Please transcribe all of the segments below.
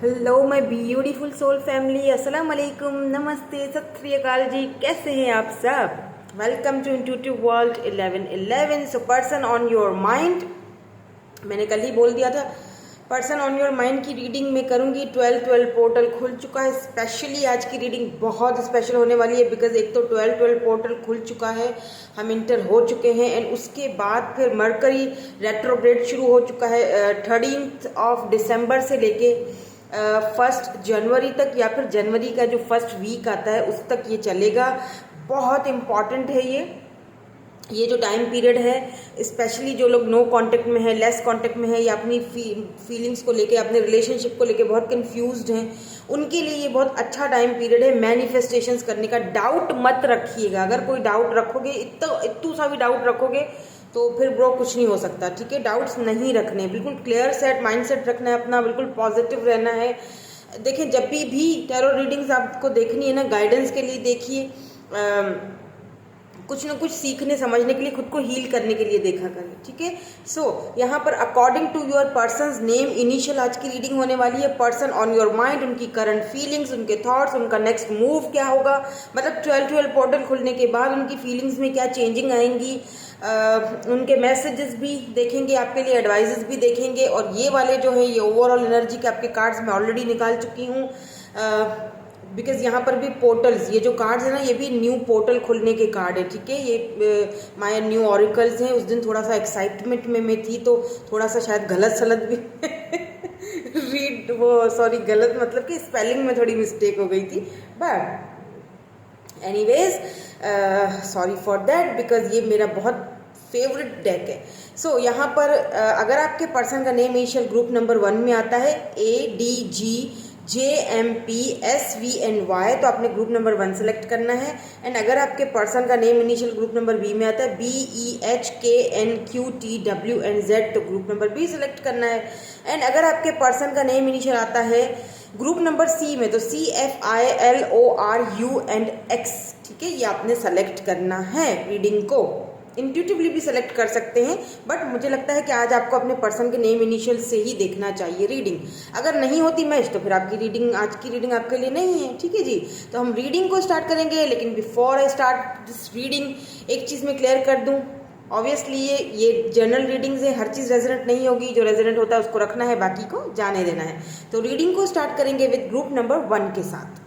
Hello my beautiful soul family, अस्सलाम वालेकुम, नमस्ते, सत श्री अकाल जी। कैसे हैं आप सब? Welcome to intuitive world 1111। So person on your mind, मैंने कल ही बोल दिया था पर्सन ऑन योर माइंड की रीडिंग मैं करूंगी। 12-12 पोर्टल खुल चुका है। स्पेशली आज की रीडिंग बहुत स्पेशल होने वाली है बिकॉज एक तो 12-12 पोर्टल खुल चुका है, हम इंटर हो चुके हैं एंड उसके बाद फिर मरकरी रेट्रोग्रेड शुरू हो चुका है 13 दिसंबर से लेके 1 जनवरी तक, या फिर जनवरी का जो फर्स्ट वीक आता है उस तक ये चलेगा। बहुत इम्पॉर्टेंट है ये जो टाइम पीरियड है। स्पेशली जो लोग नो कांटेक्ट में है, लेस कांटेक्ट में है, या अपनी फीलिंग्स को लेके, अपने रिलेशनशिप को लेके बहुत कंफ्यूज्ड हैं, उनके लिए ये बहुत अच्छा टाइम पीरियड है मैनिफेस्टेशंस करने का। डाउट मत रखिएगा। अगर कोई डाउट रखोगे, इतना सा भी डाउट रखोगे तो फिर ब्रो कुछ नहीं हो सकता। ठीक है, डाउट्स नहीं रखने, बिल्कुल क्लियर सेट माइंड सेट रखना है अपना, बिल्कुल पॉजिटिव रहना है। देखिए, जब भी टैरो रीडिंग्स आपको देखनी है ना, गाइडेंस के लिए देखिए, कुछ ना कुछ सीखने समझने के लिए, खुद को हील करने के लिए देखा करें। ठीक है, सो यहाँ पर according to your person's name initial आज की रीडिंग होने वाली है। पर्सन ऑन योर माइंड, उनकी करंट फीलिंग्स, उनके थॉट्स, उनका नेक्स्ट मूव क्या होगा, मतलब 12-12 पोर्टल खुलने के बाद उनकी फीलिंग्स में क्या चेंजिंग आएंगी, उनके मैसेजेस भी देखेंगे, आपके लिए एडवाइजेस भी देखेंगे। और ये वाले जो है ये ओवरऑल एनर्जी के आपके कार्ड्स मैं ऑलरेडी निकाल चुकी हूँ बिकॉज यहाँ पर भी पोर्टल्स, ये जो कार्ड्स है ना, ये भी न्यू पोर्टल खुलने के कार्ड है। ठीक है, ये माय न्यू ऑरिकल्स हैं। उस दिन थोड़ा सा एक्साइटमेंट में मैं थी तो थोड़ा सा शायद गलत सलत भी गलत मतलब कि स्पेलिंग में थोड़ी मिस्टेक हो गई थी, but anyways sorry for that because ये मेरा बहुत फेवरेट डेक है। सो यहाँ पर अगर आपके पर्सन का नेम इनिशियल ग्रुप नंबर 1 में आता है ADGJMPSVNY, तो आपने ग्रुप नंबर 1 सेलेक्ट करना है। एंड अगर आपके पर्सन का name initial group number B में आता है BEHKNQTWNZ, तो ग्रुप नंबर B सेलेक्ट करना है। एंड अगर आपके पर्सन का नेम इनिशियल आता है ग्रुप नंबर C में, तो CFILORUNX। ठीक है, ये आपने सेलेक्ट करना है। रीडिंग को इंट्यूटिवली भी सेलेक्ट कर सकते हैं, बट मुझे लगता है कि आज आपको अपने पर्सन के नेम इनिशियल से ही देखना चाहिए रीडिंग। अगर नहीं होती मैच तो फिर आपकी रीडिंग, आज की रीडिंग आपके लिए नहीं है। ठीक है जी, तो हम रीडिंग को स्टार्ट करेंगे, लेकिन before I start this reading एक चीज़ मैं क्लियर कर दूं। ऑब्वियसली ये जनरल रीडिंग्स है, हर चीज़ रेजोनेट नहीं होगी, जो रेजोनेट होता है उसको रखना है, बाकी को जाने देना है। तो रीडिंग को स्टार्ट करेंगे विद ग्रुप नंबर 1 के साथ।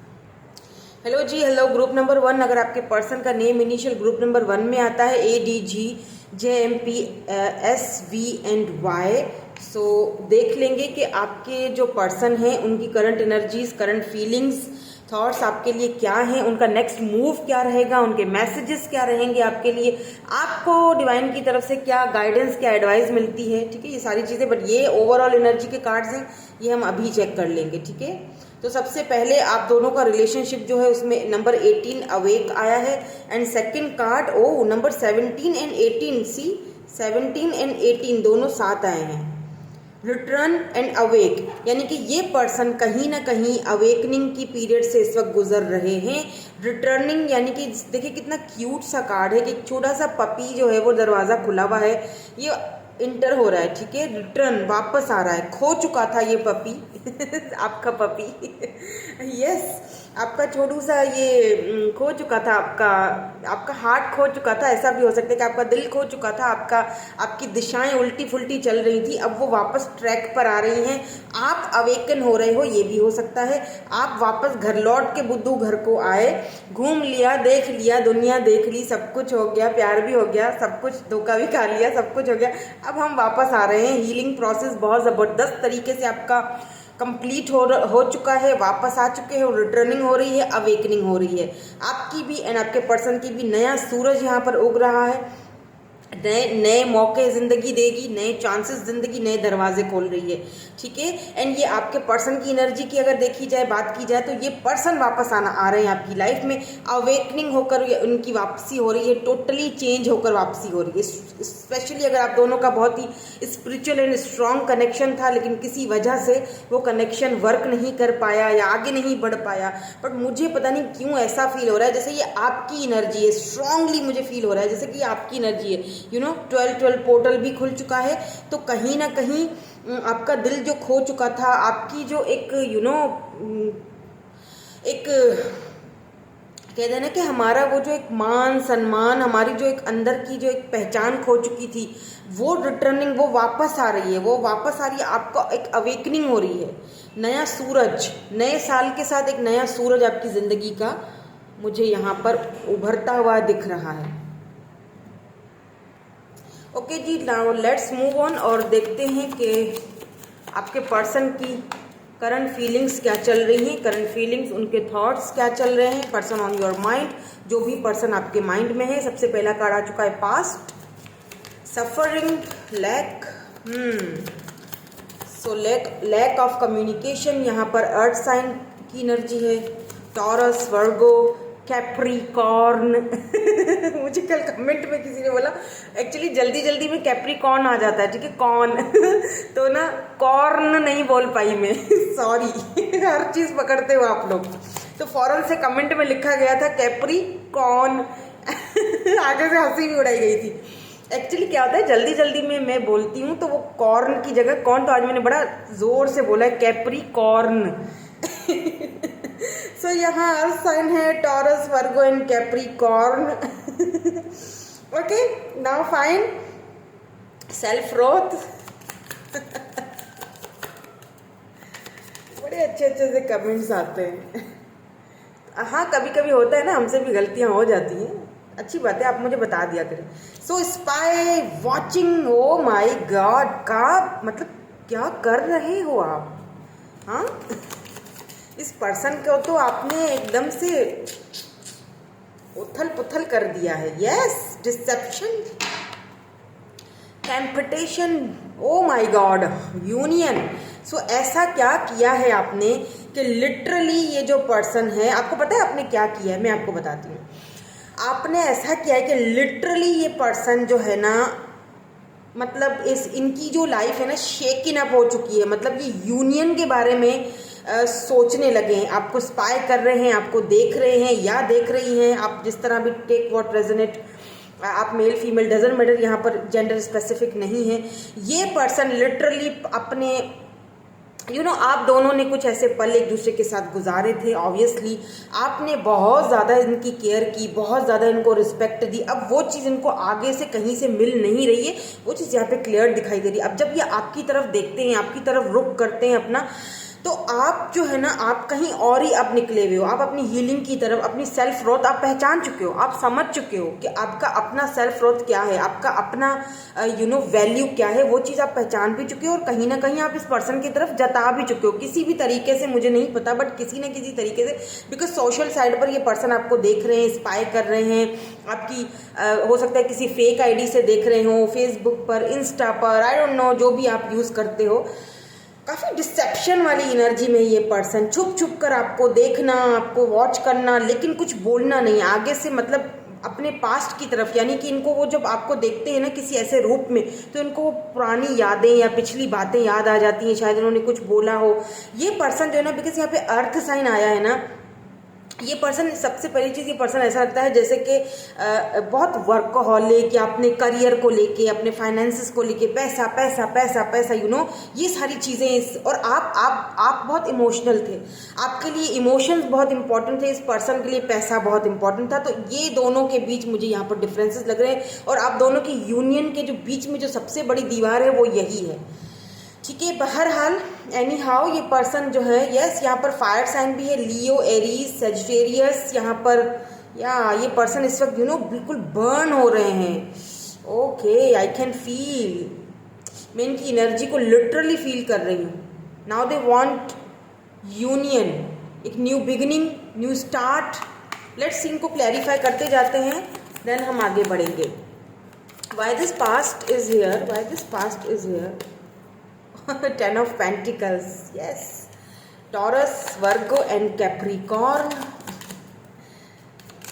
हेलो जी, हेलो ग्रुप नंबर 1। अगर आपके पर्सन का नेम इनिशियल ग्रुप नंबर 1 में आता है ADGJMPSVNY, सो देख लेंगे कि आपके जो पर्सन हैं उनकी current energies, current feelings, thoughts आपके लिए क्या हैं, उनका नेक्स्ट मूव क्या रहेगा, उनके मैसेजेस क्या रहेंगे आपके लिए, आपको डिवाइन की तरफ से क्या गाइडेंस, क्या एडवाइस मिलती है। ठीक है, ये सारी चीज़ें, बट ये ओवरऑल एनर्जी के कार्ड्स हैं, ये हम अभी चेक कर लेंगे। ठीक है, तो सबसे पहले आप दोनों का रिलेशनशिप जो है उसमें नंबर 18 अवेक आया है। And second card number 17 and 18, see 17 and 18 दोनों साथ आए हैं। रिटर्न एंड अवेक, यानी कि ये पर्सन कहीं ना कहीं अवेकनिंग की पीरियड से इस वक्त गुजर रहे हैं। रिटर्निंग यानी कि देखिए कितना क्यूट सा कार्ड है कि एक छोटा सा पपी जो है वो दरवाज़ा खुला हुआ है, ये इंटर हो रहा है। ठीक है, रिटर्न, वापस आ रहा है। खो चुका था ये पपी आपका पपी यस, आपका छोटू सा ये खो चुका था, आपका हार्ट खो चुका था। ऐसा भी हो सकता है कि आपका दिल खो चुका था, आपकी दिशाएं उल्टी फुल्टी चल रही थी, अब वो वापस ट्रैक पर आ रही हैं। आप अवेकन हो रहे हो, ये भी हो सकता है। आप वापस घर लौट के बुद्धू घर को आए, घूम लिया, देख लिया, दुनिया देख ली, सब कुछ हो गया, प्यार भी हो गया, सब कुछ, धोखा भी खा लिया, सब कुछ हो गया, अब हम वापस आ रहे हैं। हीलिंग प्रोसेस बहुत ज़बरदस्त तरीके से आपका कंप्लीट हो चुका है, वापस आ चुके हो, रिटर्निंग हो रही है, अवेकनिंग हो रही है आपकी भी एंड आपके पर्सन की भी। नया सूरज यहाँ पर उग रहा है, नए मौके ज़िंदगी देगी, नए चांसेस ज़िंदगी, नए दरवाजे खोल रही है। ठीक है, एंड ये आपके पर्सन की एनर्जी की अगर देखी जाए, बात की जाए, तो ये पर्सन वापस आ रहे हैं आपकी लाइफ में। अवेकनिंग होकर उनकी वापसी हो रही है, टोटली चेंज होकर वापसी हो रही है। स्पेशली अगर आप दोनों का बहुत ही स्पिरिचुअल एंड स्ट्रॉन्ग कनेक्शन था, लेकिन किसी वजह से वो कनेक्शन वर्क नहीं कर पाया या आगे नहीं बढ़ पाया, बट मुझे पता नहीं क्यों ऐसा फील हो रहा है जैसे ये आपकी एनर्जी है। स्ट्रांगली मुझे फील हो रहा है जैसे कि आपकी एनर्जी है। 12-12 पोर्टल भी खुल चुका है, तो कहीं ना कहीं आपका दिल जो खो चुका था, आपकी जो एक एक कहते हैं ना कि हमारा वो जो एक मान सम्मान, हमारी जो एक अंदर की जो एक पहचान खो चुकी थी, वो रिटर्निंग, वो वापस आ रही है, वो वापस आ रही है। आपको एक अवेकनिंग हो रही है, नया सूरज, नए साल के साथ एक नया सूरज आपकी ज़िंदगी का मुझे यहाँ पर उभरता हुआ दिख रहा है। ओके जी, नाउ लेट्स मूव ऑन और देखते हैं कि आपके पर्सन की करंट फीलिंग्स क्या चल रही हैं, करंट फीलिंग्स, उनके थॉट्स क्या चल रहे हैं, पर्सन ऑन योर माइंड, जो भी पर्सन आपके माइंड में है। सबसे पहला कार्ड आ चुका है past, suffering, lack, so lack of communication, यहाँ पर अर्थ साइन की एनर्जी है, टॉरस, वर्गो, कैप्रिकॉर्न मुझे कल कमेंट में किसी ने बोला, एक्चुअली जल्दी जल्दी में कैप्रिकॉर्न आ जाता है, ठीक है, कॉर्न तो ना कॉर्न नहीं बोल पाई मैं सॉरी हर चीज़ पकड़ते हो आप लोग, तो फौरन से कमेंट में लिखा गया था कैप्रिकॉर्न आगे से हंसी भी उड़ाई गई थी। एक्चुअली क्या होता है, जल्दी जल्दी में मैं बोलती हूँ तो वो कॉर्न की जगह कॉर्न, तो आज मैंने बड़ा जोर से बोला है कैप्रिकॉर्न सो यहाँ अर्थ साइन है Taurus, Virgo and Capricorn. Okay, now fine, self growth बड़े अच्छे अच्छे से कमेंट्स आते हैं। हाँ, कभी कभी होता है ना, हमसे भी गलतियाँ हो जाती हैं, अच्छी बात है, आप मुझे बता दिया करें। So spy watching, oh my god, का मतलब क्या कर रहे हो आप? हाँ इस पर्सन को तो आपने एकदम से उथल पुथल कर दिया है। Yes, deception, temptation, oh my god, union. So ऐसा क्या किया है आपने कि लिटरली ये जो पर्सन है, आपको पता है आपने क्या किया है, मैं आपको बताती हूँ। आपने ऐसा किया है कि लिटरली ये पर्सन जो है ना, मतलब इनकी जो लाइफ है ना शेकिन अप हो चुकी है, मतलब ये यूनियन के बारे में सोचने लगे हैं, आपको स्पाई कर रहे हैं, आपको देख रहे हैं या देख रही हैं, आप जिस तरह भी टेक व्हाट रेजोनेट, आप मेल फीमेल डजंट मैटर, यहाँ पर जेंडर स्पेसिफिक नहीं है। ये पर्सन लिटरली अपने आप दोनों ने कुछ ऐसे पल एक दूसरे के साथ गुजारे थे, ऑब्वियसली आपने बहुत ज़्यादा इनकी केयर की, बहुत ज़्यादा इनको रिस्पेक्ट दी। अब वो चीज़ इनको आगे से कहीं से मिल नहीं रही है, वो चीज़ यहाँ पे क्लियर दिखाई दे रही है। अब जब ये आपकी तरफ देखते हैं, आपकी तरफ रुख करते हैं अपना, तो आप जो है ना, आप कहीं और ही अब निकले हुए हो, आप अपनी हीलिंग की तरफ, अपनी सेल्फ ग्रोथ आप पहचान चुके हो, आप समझ चुके हो कि आपका अपना सेल्फ ग्रोथ क्या है, आपका अपना वैल्यू क्या है, वो चीज़ आप पहचान भी चुके हो और कहीं ना कहीं आप इस पर्सन की तरफ जता भी चुके हो किसी भी तरीके से, मुझे नहीं पता, बट किसी न किसी तरीके से, बिकॉज सोशल साइड पर ये पर्सन आपको देख रहे हैं, स्पाई कर रहे हैं, आपकी हो सकता है किसी फेक आईडी से देख रहे हो, फेसबुक पर, इंस्टा पर, आई डोंट नो, जो भी आप यूज़ करते हो। काफ़ी डिसेप्शन वाली एनर्जी में ये पर्सन, छुप छुप कर आपको देखना, आपको वॉच करना, लेकिन कुछ बोलना नहीं आगे से, मतलब अपने पास्ट की तरफ, यानी कि इनको वो जब आपको देखते हैं ना किसी ऐसे रूप में, तो इनको वो पुरानी यादें या पिछली बातें याद आ जाती हैं, शायद इन्होंने कुछ बोला हो। ये पर्सन जो है ना, बिकॉज यहाँ पे अर्थ साइन आया है ना, ये पर्सन, सबसे पहली चीज़, ये पर्सन ऐसा लगता है जैसे कि बहुत वर्कहॉलिक, या अपने करियर को लेके, अपने फाइनेंसेस को लेके, पैसा पैसा पैसा पैसा, ये सारी चीज़ें और आप बहुत इमोशनल थे, आपके लिए इमोशंस बहुत इंपॉर्टेंट थे, इस पर्सन के लिए पैसा बहुत इंपॉर्टेंट था। तो ये दोनों के बीच मुझे यहाँ पर डिफरेंसेस लग रहे हैं, और आप दोनों की यूनियन के जो बीच में जो सबसे बड़ी दीवार है वो यही है, ठीक है। बहरहाल एनी हाउ ये पर्सन जो है, यस, यहाँ पर फायर साइन भी है, लियो, एरीज, सेजिटेरियस, यहाँ पर ये पर्सन इस वक्त बिल्कुल बर्न हो रहे हैं। ओके, आई कैन फील, मैं इनकी एनर्जी को लिटरली फील कर रही हूँ। नाउ दे वांट यूनियन, एक new beginning, new start. Let's see, इनको क्लैरिफाई करते जाते हैं, देन हम आगे बढ़ेंगे। Why this past is here, why this past is here. Ten of Pentacles, yes, Taurus, Virgo and Capricorn.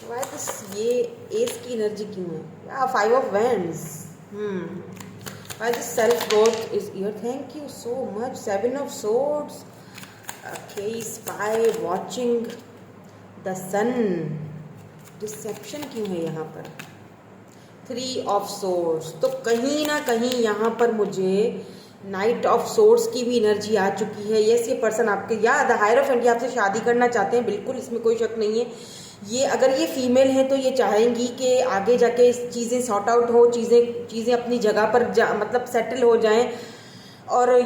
Why this, ये S की एनर्जी क्यों है? Five of Wands. Why this self growth is here? Thank you so much. Seven of Swords. Okay, spy, watching the sun. Deception क्यों है यहाँ पर? Three of Swords. तो कहीं ना कहीं यहाँ पर मुझे नाइट ऑफ सोर्स की भी एनर्जी आ चुकी है। यस, ये पर्सन आपके या द हायरोफेंट, ये आपसे शादी करना चाहते हैं, बिल्कुल इसमें कोई शक नहीं है। ये अगर ये फीमेल है तो ये चाहेंगी कि आगे जाके चीज़ें सॉर्ट आउट हो, चीज़ें अपनी जगह पर मतलब सेटल हो जाएं, और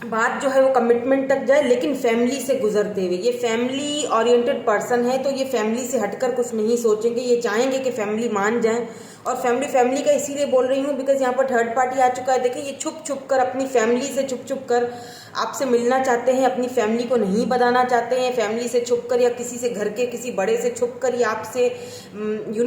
बात जो है वो कमिटमेंट तक जाए, लेकिन फैमिली से गुजरते हुए। ये फैमिली ओरिएंटेड पर्सन है, तो ये फैमिली से हटकर कुछ नहीं सोचेंगे। ये चाहेंगे कि फैमिली मान जाए, और फैमिली का इसीलिए बोल रही हूँ बिकॉज यहाँ पर थर्ड पार्टी आ चुका है। देखिए, ये छुप छुप कर अपनी फैमिली से छुप कर आपसे मिलना चाहते हैं, अपनी फैमिली को नहीं बताना चाहते हैं। फैमिली से छुप कर या किसी से, घर के किसी बड़े से छुप कर ये आपसे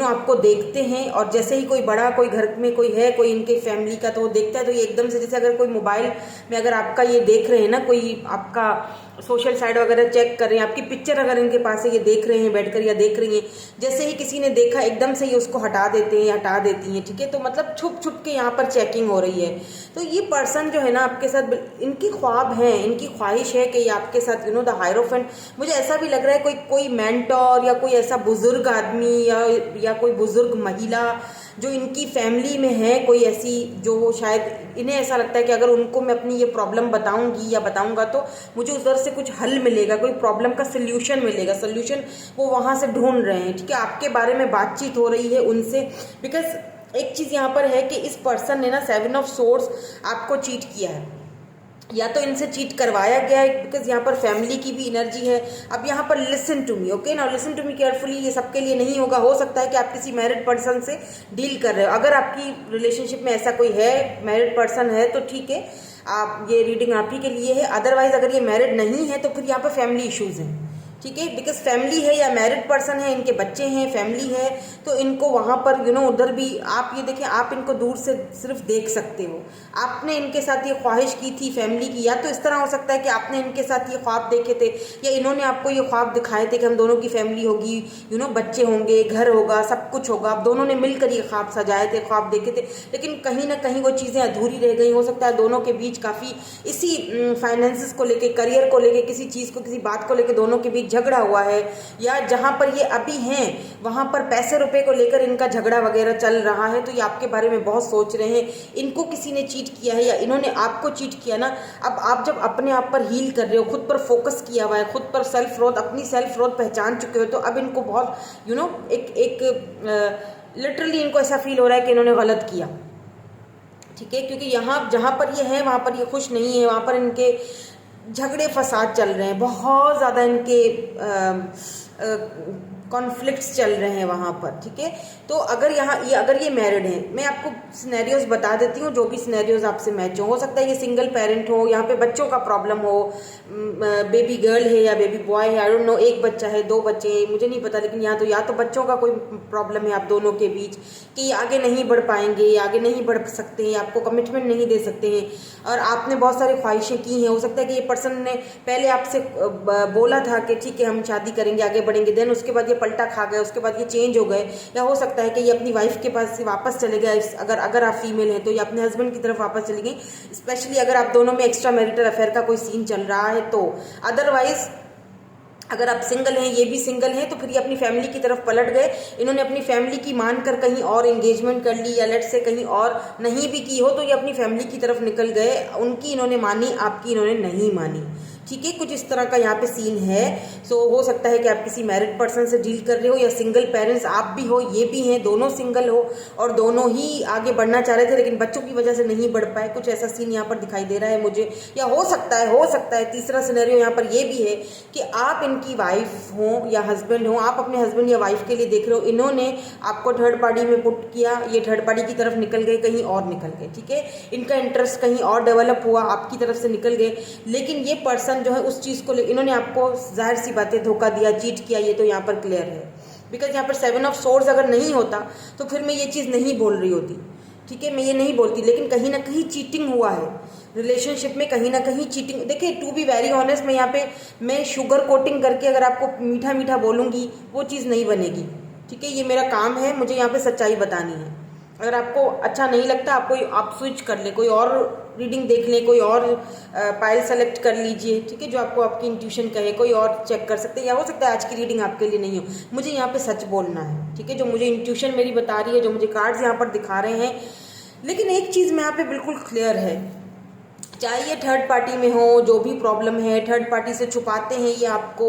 आपको देखते हैं, और जैसे ही कोई बड़ा, कोई घर में कोई है, कोई इनके फैमिली का, तो वो देखता है तो ये एकदम से, जैसे अगर कोई मोबाइल में अगर आपका ये देख रहे हैं ना, कोई आपका सोशल साइट वगैरह चेक कर रहे हैं, आपकी पिक्चर अगर इनके पास है, ये देख रहे हैं बैठकर या देख रही हैं, जैसे ही किसी ने देखा एकदम से ये उसको हटा देते हैं, हटा देती हैं। ठीक है, तो मतलब छुप छुप के यहाँ पर चेकिंग हो रही है। तो ये पर्सन जो है ना आपके साथ, इनकी ख्वाब है, इनकी ख्वाहिश है कि ये आपके साथ द हायरोफेंट, मुझे ऐसा भी लग रहा है कोई मेंटोर या कोई ऐसा बुजुर्ग आदमी या कोई बुजुर्ग महिला जो इनकी फैमिली में है, कोई ऐसी जो शायद इन्हें ऐसा लगता है कि अगर उनको मैं अपनी ये प्रॉब्लम बताऊंगी या बताऊंगा तो मुझे उधर से कुछ हल मिलेगा, कोई प्रॉब्लम का सोल्यूशन मिलेगा। सोल्यूशन वो वहाँ से ढूंढ रहे हैं। ठीक है, आपके बारे में बातचीत हो रही है उनसे, बिकॉज एक चीज़ यहाँ पर है कि इस पर्सन ने ना 7 ऑफ सोर्स आपको चीट किया है, या तो इनसे चीट करवाया गया है, बिकॉज यहाँ पर फैमिली की भी एनर्जी है। अब यहाँ पर लिसन टू मी, ओके ना, लिसन टू मी केयरफुली। ये सबके लिए नहीं होगा, हो सकता है कि आप किसी मैरिड पर्सन से डील कर रहे हो। अगर आपकी रिलेशनशिप में ऐसा कोई है, मैरिड पर्सन है, तो ठीक है, आप ये रीडिंग आप ही के लिए है। अदरवाइज अगर ये मैरिड नहीं है तो फिर यहाँ पर फैमिली इश्यूज हैं। ठीक है, बिकॉज फैमिली है या मैरिड पर्सन है, इनके बच्चे हैं, फैमिली है, तो इनको वहाँ पर उधर भी आप ये देखें, आप इनको दूर से सिर्फ देख सकते हो। आपने इनके साथ ये ख्वाहिश की थी फैमिली की, या तो इस तरह हो सकता है कि आपने इनके साथ ये ख्वाब देखे थे, या इन्होंने आपको ये ख्वाब दिखाए थे कि हम दोनों की फैमिली होगी, बच्चे होंगे, घर होगा, सब कुछ होगा। आप दोनों ने मिलकर ये ख्वाब सजाए थे, ख्वाब देखे थे, लेकिन कहीं ना कहीं वो चीज़ें अधूरी रह गई। हो सकता है दोनों के बीच काफ़ी इसी फाइनेंसिस को लेके, करियर को लेके, किसी चीज़ को, किसी बात को लेके दोनों के बीच झगड़ा हुआ है, या जहां पर ये अभी हैं वहां पर पैसे रुपए को लेकर इनका झगड़ा वगैरह चल रहा है। तो ये आपके बारे में बहुत सोच रहे हैं, इनको किसी ने चीट किया है या इन्होंने आपको चीट किया ना। अब आप जब अपने आप पर हील कर रहे हो, खुद पर फोकस किया हुआ है, खुद पर सेल्फ ग्रोथ, अपनी सेल्फ ग्रोथ पहचान चुके हो, तो अब इनको बहुत एक लिटरली इनको ऐसा फील हो रहा है कि इन्होंने गलत किया। ठीक है, क्योंकि यहाँ जहाँ पर ये है वहाँ पर ये खुश नहीं है, वहाँ पर इनके झगड़े फसाद चल रहे हैं, बहुत ज़्यादा इनके कॉन्फ्लिक्ट्स चल रहे हैं वहाँ पर। ठीक है, तो अगर अगर ये मैरिड हैं, मैं आपको सिनेरियोज बता देती हूँ, जो भी सिनेरियोज आपसे मैच हो सकता है ये सिंगल पेरेंट हो, यहाँ पे बच्चों का प्रॉब्लम हो, बेबी गर्ल है या बेबी बॉय है, आई डोंट नो, एक बच्चा है, 2 बच्चे हैं, मुझे नहीं पता, लेकिन यहाँ तो या तो बच्चों का कोई प्रॉब्लम है आप दोनों के बीच कि आगे नहीं बढ़ पाएंगे, आगे नहीं बढ़ सकते हैं, आपको कमिटमेंट नहीं दे सकते हैं, और आपने बहुत सारी ख्वाहिशें की हैं। हो सकता है कि ये पर्सन ने पहले आपसे बोला था कि ठीक है हम शादी करेंगे, आगे बढ़ेंगे, देन उसके बाद ये पलटा खा गए, उसके बाद ये चेंज हो गए, या हो सकता है कि ये अपनी वाइफ के पास से वापस चले गए। अगर आप फीमेल हैं तो ये अपने हस्बैंड की तरफ वापस चली गई, स्पेशली अगर आप दोनों में एक्स्ट्रा मैरिटल अफेयर का कोई सीन चल रहा है तो। अदरवाइज अगर आप सिंगल हैं, ये भी सिंगल हैं, तो फिर ये अपनी फैमिली की तरफ पलट गए। इन्होंने अपनी फैमिली की मानकर कहीं और एंगेजमेंट कर ली, या लेट से कहीं और नहीं भी की हो, तो ये अपनी फैमिली की तरफ निकल गए। उनकी इन्होंने मानी, आपकी इन्होंने नहीं मानी। ठीक है, कुछ इस तरह का यहाँ पे सीन है। सो हो सकता है कि आप किसी मैरिड पर्सन से डील कर रहे हो, या सिंगल पेरेंट्स आप भी हो, ये भी हैं, दोनों सिंगल हो और दोनों ही आगे बढ़ना चाह रहे थे लेकिन बच्चों की वजह से नहीं बढ़ पाए। कुछ ऐसा सीन यहाँ पर दिखाई दे रहा है मुझे। या हो सकता है तीसरा सिनेरियो यहाँ पर ये भी है कि आप इनकी वाइफ हो या हस्बैंड हो, आप अपने हस्बैंड या वाइफ के लिए देख रहे हो, इन्होंने आपको थर्ड पार्टी में पुट किया, ये थर्ड पार्टी की तरफ निकल गए, कहीं और निकल गए। ठीक है, इनका इंटरेस्ट कहीं और डेवलप हुआ, आपकी तरफ से निकल गए, लेकिन ये पर्सन जो है उस चीज़ को इन्होंने आपको जाहिर सी बातें धोखा दिया, चीट किया, ये तो यहाँ पर क्लियर है। बिकॉज यहाँ पर 7 ऑफ सोर्स अगर नहीं होता तो फिर मैं ये चीज़ नहीं बोल रही होती। ठीक है, मैं ये नहीं बोलती, लेकिन कहीं ना कहीं चीटिंग हुआ है रिलेशनशिप में, कहीं ना कहीं चीटिंग। देखिए, टू बी वेरी ऑनेस्ट, मैं यहाँ पे मैं शुगर कोटिंग करके अगर आपको मीठा मीठा बोलूँगी वो चीज़ नहीं बनेगी। ठीक है, ये मेरा काम है, मुझे यहाँ पे सच्चाई बतानी है। अगर आपको अच्छा नहीं लगता आप स्विच कर ले, कोई और रीडिंग देख लें, कोई और पाइल सेलेक्ट कर लीजिए। ठीक है, जो आपको आपकी इंट्यूशन कहे, कोई और चेक कर सकते हैं, या हो सकता है आज की रीडिंग आपके लिए नहीं हो। मुझे यहाँ पे सच बोलना है। ठीक है, जो मुझे इंट्यूशन मेरी बता रही है, जो मुझे कार्ड्स यहाँ पर दिखा रहे हैं, लेकिन एक चीज़ में यहाँ पे बिल्कुल क्लियर है, चाहे ये थर्ड पार्टी में हो, जो भी प्रॉब्लम है थर्ड पार्टी से छुपाते हैं ये आपको,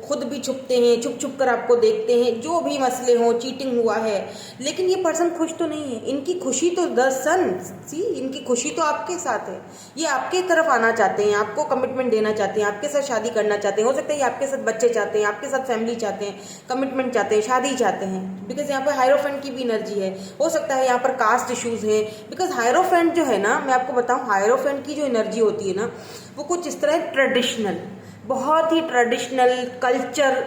खुद भी छुपते हैं, छुप छुप कर आपको देखते हैं, जो भी मसले हो, चीटिंग हुआ है, लेकिन ये पर्सन खुश तो नहीं है। इनकी खुशी तो द सन सी, इनकी खुशी तो आपके साथ है। ये आपके तरफ आना चाहते हैं, आपको कमिटमेंट देना चाहते हैं, आपके साथ शादी करना चाहते हैं। हो सकता है ये आपके साथ बच्चे चाहते हैं, आपके साथ फैमिली चाहते हैं, कमिटमेंट चाहते हैं, शादी चाहते हैं, बिकॉज यहाँ पर हायरोफेंट की भी एनर्जी है। हो सकता है यहाँ पर कास्ट इश्यूज है, बिकॉज हायरोफेंट जो है ना, मैं आपको बताऊँ, हायरोफेंट की जो एनर्जी होती है ना, वो कुछ इस तरह ट्रेडिशनल, बहुत ही ट्रेडिशनल कल्चर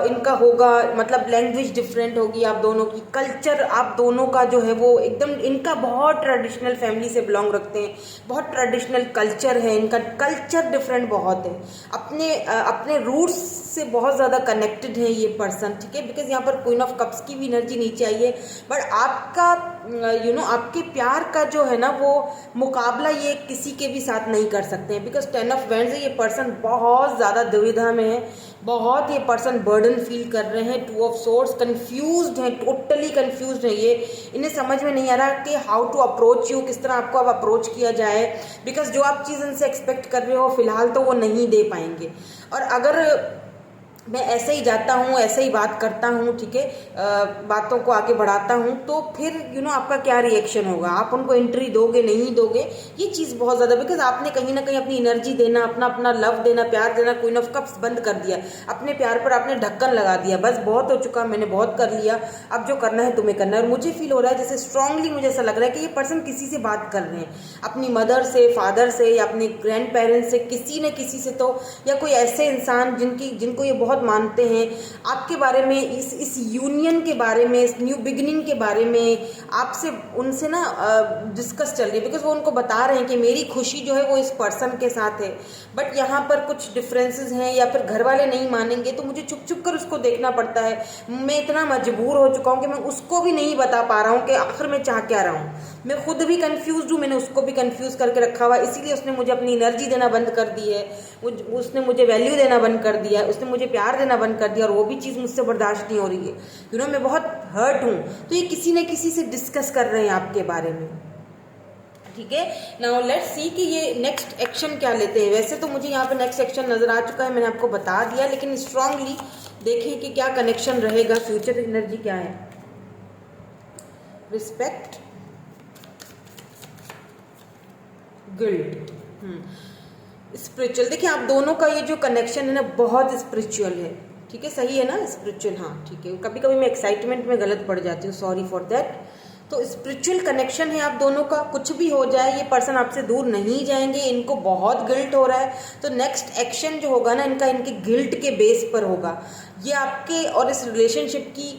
इनका होगा, मतलब लैंग्वेज डिफरेंट होगी आप दोनों की, कल्चर आप दोनों का जो है वो एकदम, इनका बहुत ट्रेडिशनल फैमिली से बिलोंग रखते हैं, बहुत ट्रेडिशनल कल्चर है इनका, कल्चर डिफरेंट बहुत है, अपने रूट्स से बहुत ज़्यादा कनेक्टेड है ये पर्सन, ठीक है। बिकॉज यहाँ पर क्वीन ऑफ कप्स की भी एनर्जी नीचे आई है, बट आपका आपके प्यार का जो है ना वो मुकाबला ये किसी के भी साथ नहीं कर सकते हैं, बिकॉज 10 ऑफ वैंड्स है, ये पर्सन बहुत ज़्यादा दुविधा में है, बहुत ये पर्सन बर्डन फील कर रहे हैं। 2 ऑफ सोर्ड्स कंफ्यूज्ड हैं, टोटली कंफ्यूज्ड है ये, इन्हें समझ में नहीं आ रहा कि हाउ टू अप्रोच यू, किस तरह आपको अब अप्रोच किया जाए, बिकॉज जो आप चीज़ इनसे एक्सपेक्ट कर रहे हो फिलहाल तो वो नहीं दे पाएंगे। और अगर मैं ऐसे ही जाता हूँ, ऐसे ही बात करता हूँ, ठीक है, बातों को आगे बढ़ाता हूँ, तो फिर आपका क्या रिएक्शन होगा, आप उनको एंट्री दोगे नहीं दोगे, ये चीज़ बहुत ज़्यादा, बिकॉज आपने कहीं ना कहीं अपनी एनर्जी देना, अपना लव देना, प्यार देना, क्वीन ऑफ कप्स बंद कर दिया, अपने प्यार पर आपने ढक्कन लगा दिया, बस बहुत हो चुका, मैंने बहुत कर लिया, अब जो करना है तुम्हें करना है। और मुझे फील हो रहा है जैसे स्ट्रांगली मुझे ऐसा लग रहा है कि ये पर्सन किसी से बात कर रहे हैं, अपनी मदर से, फादर से, या अपने ग्रैंड पेरेंट्स से, किसी न किसी से तो, या कोई ऐसे इंसान जिनको ये बहुत मानते हैं, आपके बारे में, इस यूनियन के बारे में, इस न्यू बिगिनिंग के बारे में आपसे, उनसे ना डिस्कस चल रही है, बिकॉज वो उनको बता रहे हैं कि मेरी खुशी जो है वो इस पर्सन के साथ है, बट यहाँ पर कुछ डिफरेंसेस हैं, या फिर घर वाले नहीं मानेंगे तो मुझे छुप छुप कर उसको देखना पड़ता है। मैं इतना मजबूर हो चुका हूँ कि मैं उसको भी नहीं बता पा रहा हूँ कि आखिर मैं चाह क्या रहा हूँ, मैं खुद भी कंफ्यूज हूँ, मैंने उसको भी कंफ्यूज करके रखा हुआ है, इसीलिए उसने मुझे अपनी एनर्जी देना बंद कर दी है, उसने मुझे वैल्यू देना बंद कर दिया है, उसने मुझे प्यार देना बंद कर दिया, और वो भी चीज़ मुझसे बर्दाश्त नहीं हो रही है। मैं बहुत हर्ट हूँ, तो ये किसी न किसी से डिस्कस कर रहे हैं आपके बारे में, ठीक है। नाउ लेट्स सी कि ये नेक्स्ट एक्शन क्या लेते हैं। वैसे तो मुझे यहाँ पे नेक्स्ट एक्शन नजर आ चुका है, मैंने आपको बता दिया, लेकिन स्ट्रांगली देखें कि क्या कनेक्शन रहेगा, फ्यूचर एनर्जी क्या है। Respect, guilt, spiritual. देखिए आप दोनों का ये जो कनेक्शन है ना बहुत स्पिरिचुअल है, ठीक है, सही है ना, स्पिरिचुअल, हाँ ठीक है। कभी कभी मैं एक्साइटमेंट में गलत पड़ जाती हूँ, सॉरी फॉर दैट। तो स्पिरिचुअल कनेक्शन है आप दोनों का, कुछ भी हो जाए ये पर्सन आपसे दूर नहीं जाएंगे, इनको बहुत गिल्ट हो रहा है, तो नेक्स्ट एक्शन जो होगा ना इनका, इनके गिल्ट के बेस पर होगा। ये आपके और इस रिलेशनशिप की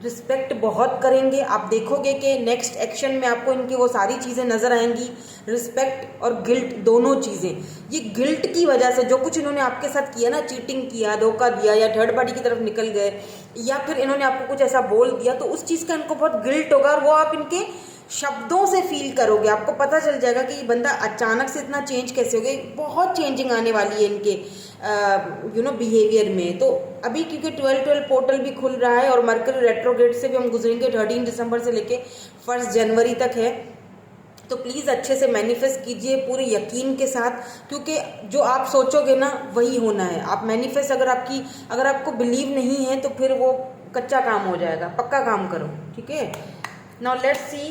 रिस्पेक्ट बहुत करेंगे। आप देखोगे कि नेक्स्ट एक्शन में आपको इनकी वो सारी चीज़ें नज़र आएंगी, रिस्पेक्ट और गिल्ट दोनों चीज़ें। ये गिल्ट की वजह से जो कुछ इन्होंने आपके साथ किया ना, चीटिंग किया, धोखा दिया, या थर्ड पार्टी की तरफ निकल गए, या फिर इन्होंने आपको कुछ ऐसा बोल दिया, तो उस चीज़ का इनको बहुत गिल्ट होगा, और वो आप इनके शब्दों से फील करोगे, आपको पता चल जाएगा कि ये बंदा अचानक से इतना चेंज कैसे हो गया। बहुत चेंजिंग आने वाली है इनके बिहेवियर में। तो अभी क्योंकि 12 पोर्टल भी खुल रहा है, और मरकरी रेट्रोग्रेड से भी हम गुजरेंगे, 13 दिसंबर से लेके 1 जनवरी तक है, तो प्लीज़ अच्छे से मैनिफेस्ट कीजिए पूरे यकीन के साथ, क्योंकि जो आप सोचोगे ना वही होना है। आप मैनिफेस्ट अगर आपको बिलीव नहीं है तो फिर वो कच्चा काम हो जाएगा, पक्का काम करो, ठीक है। नाउ लेट्स सी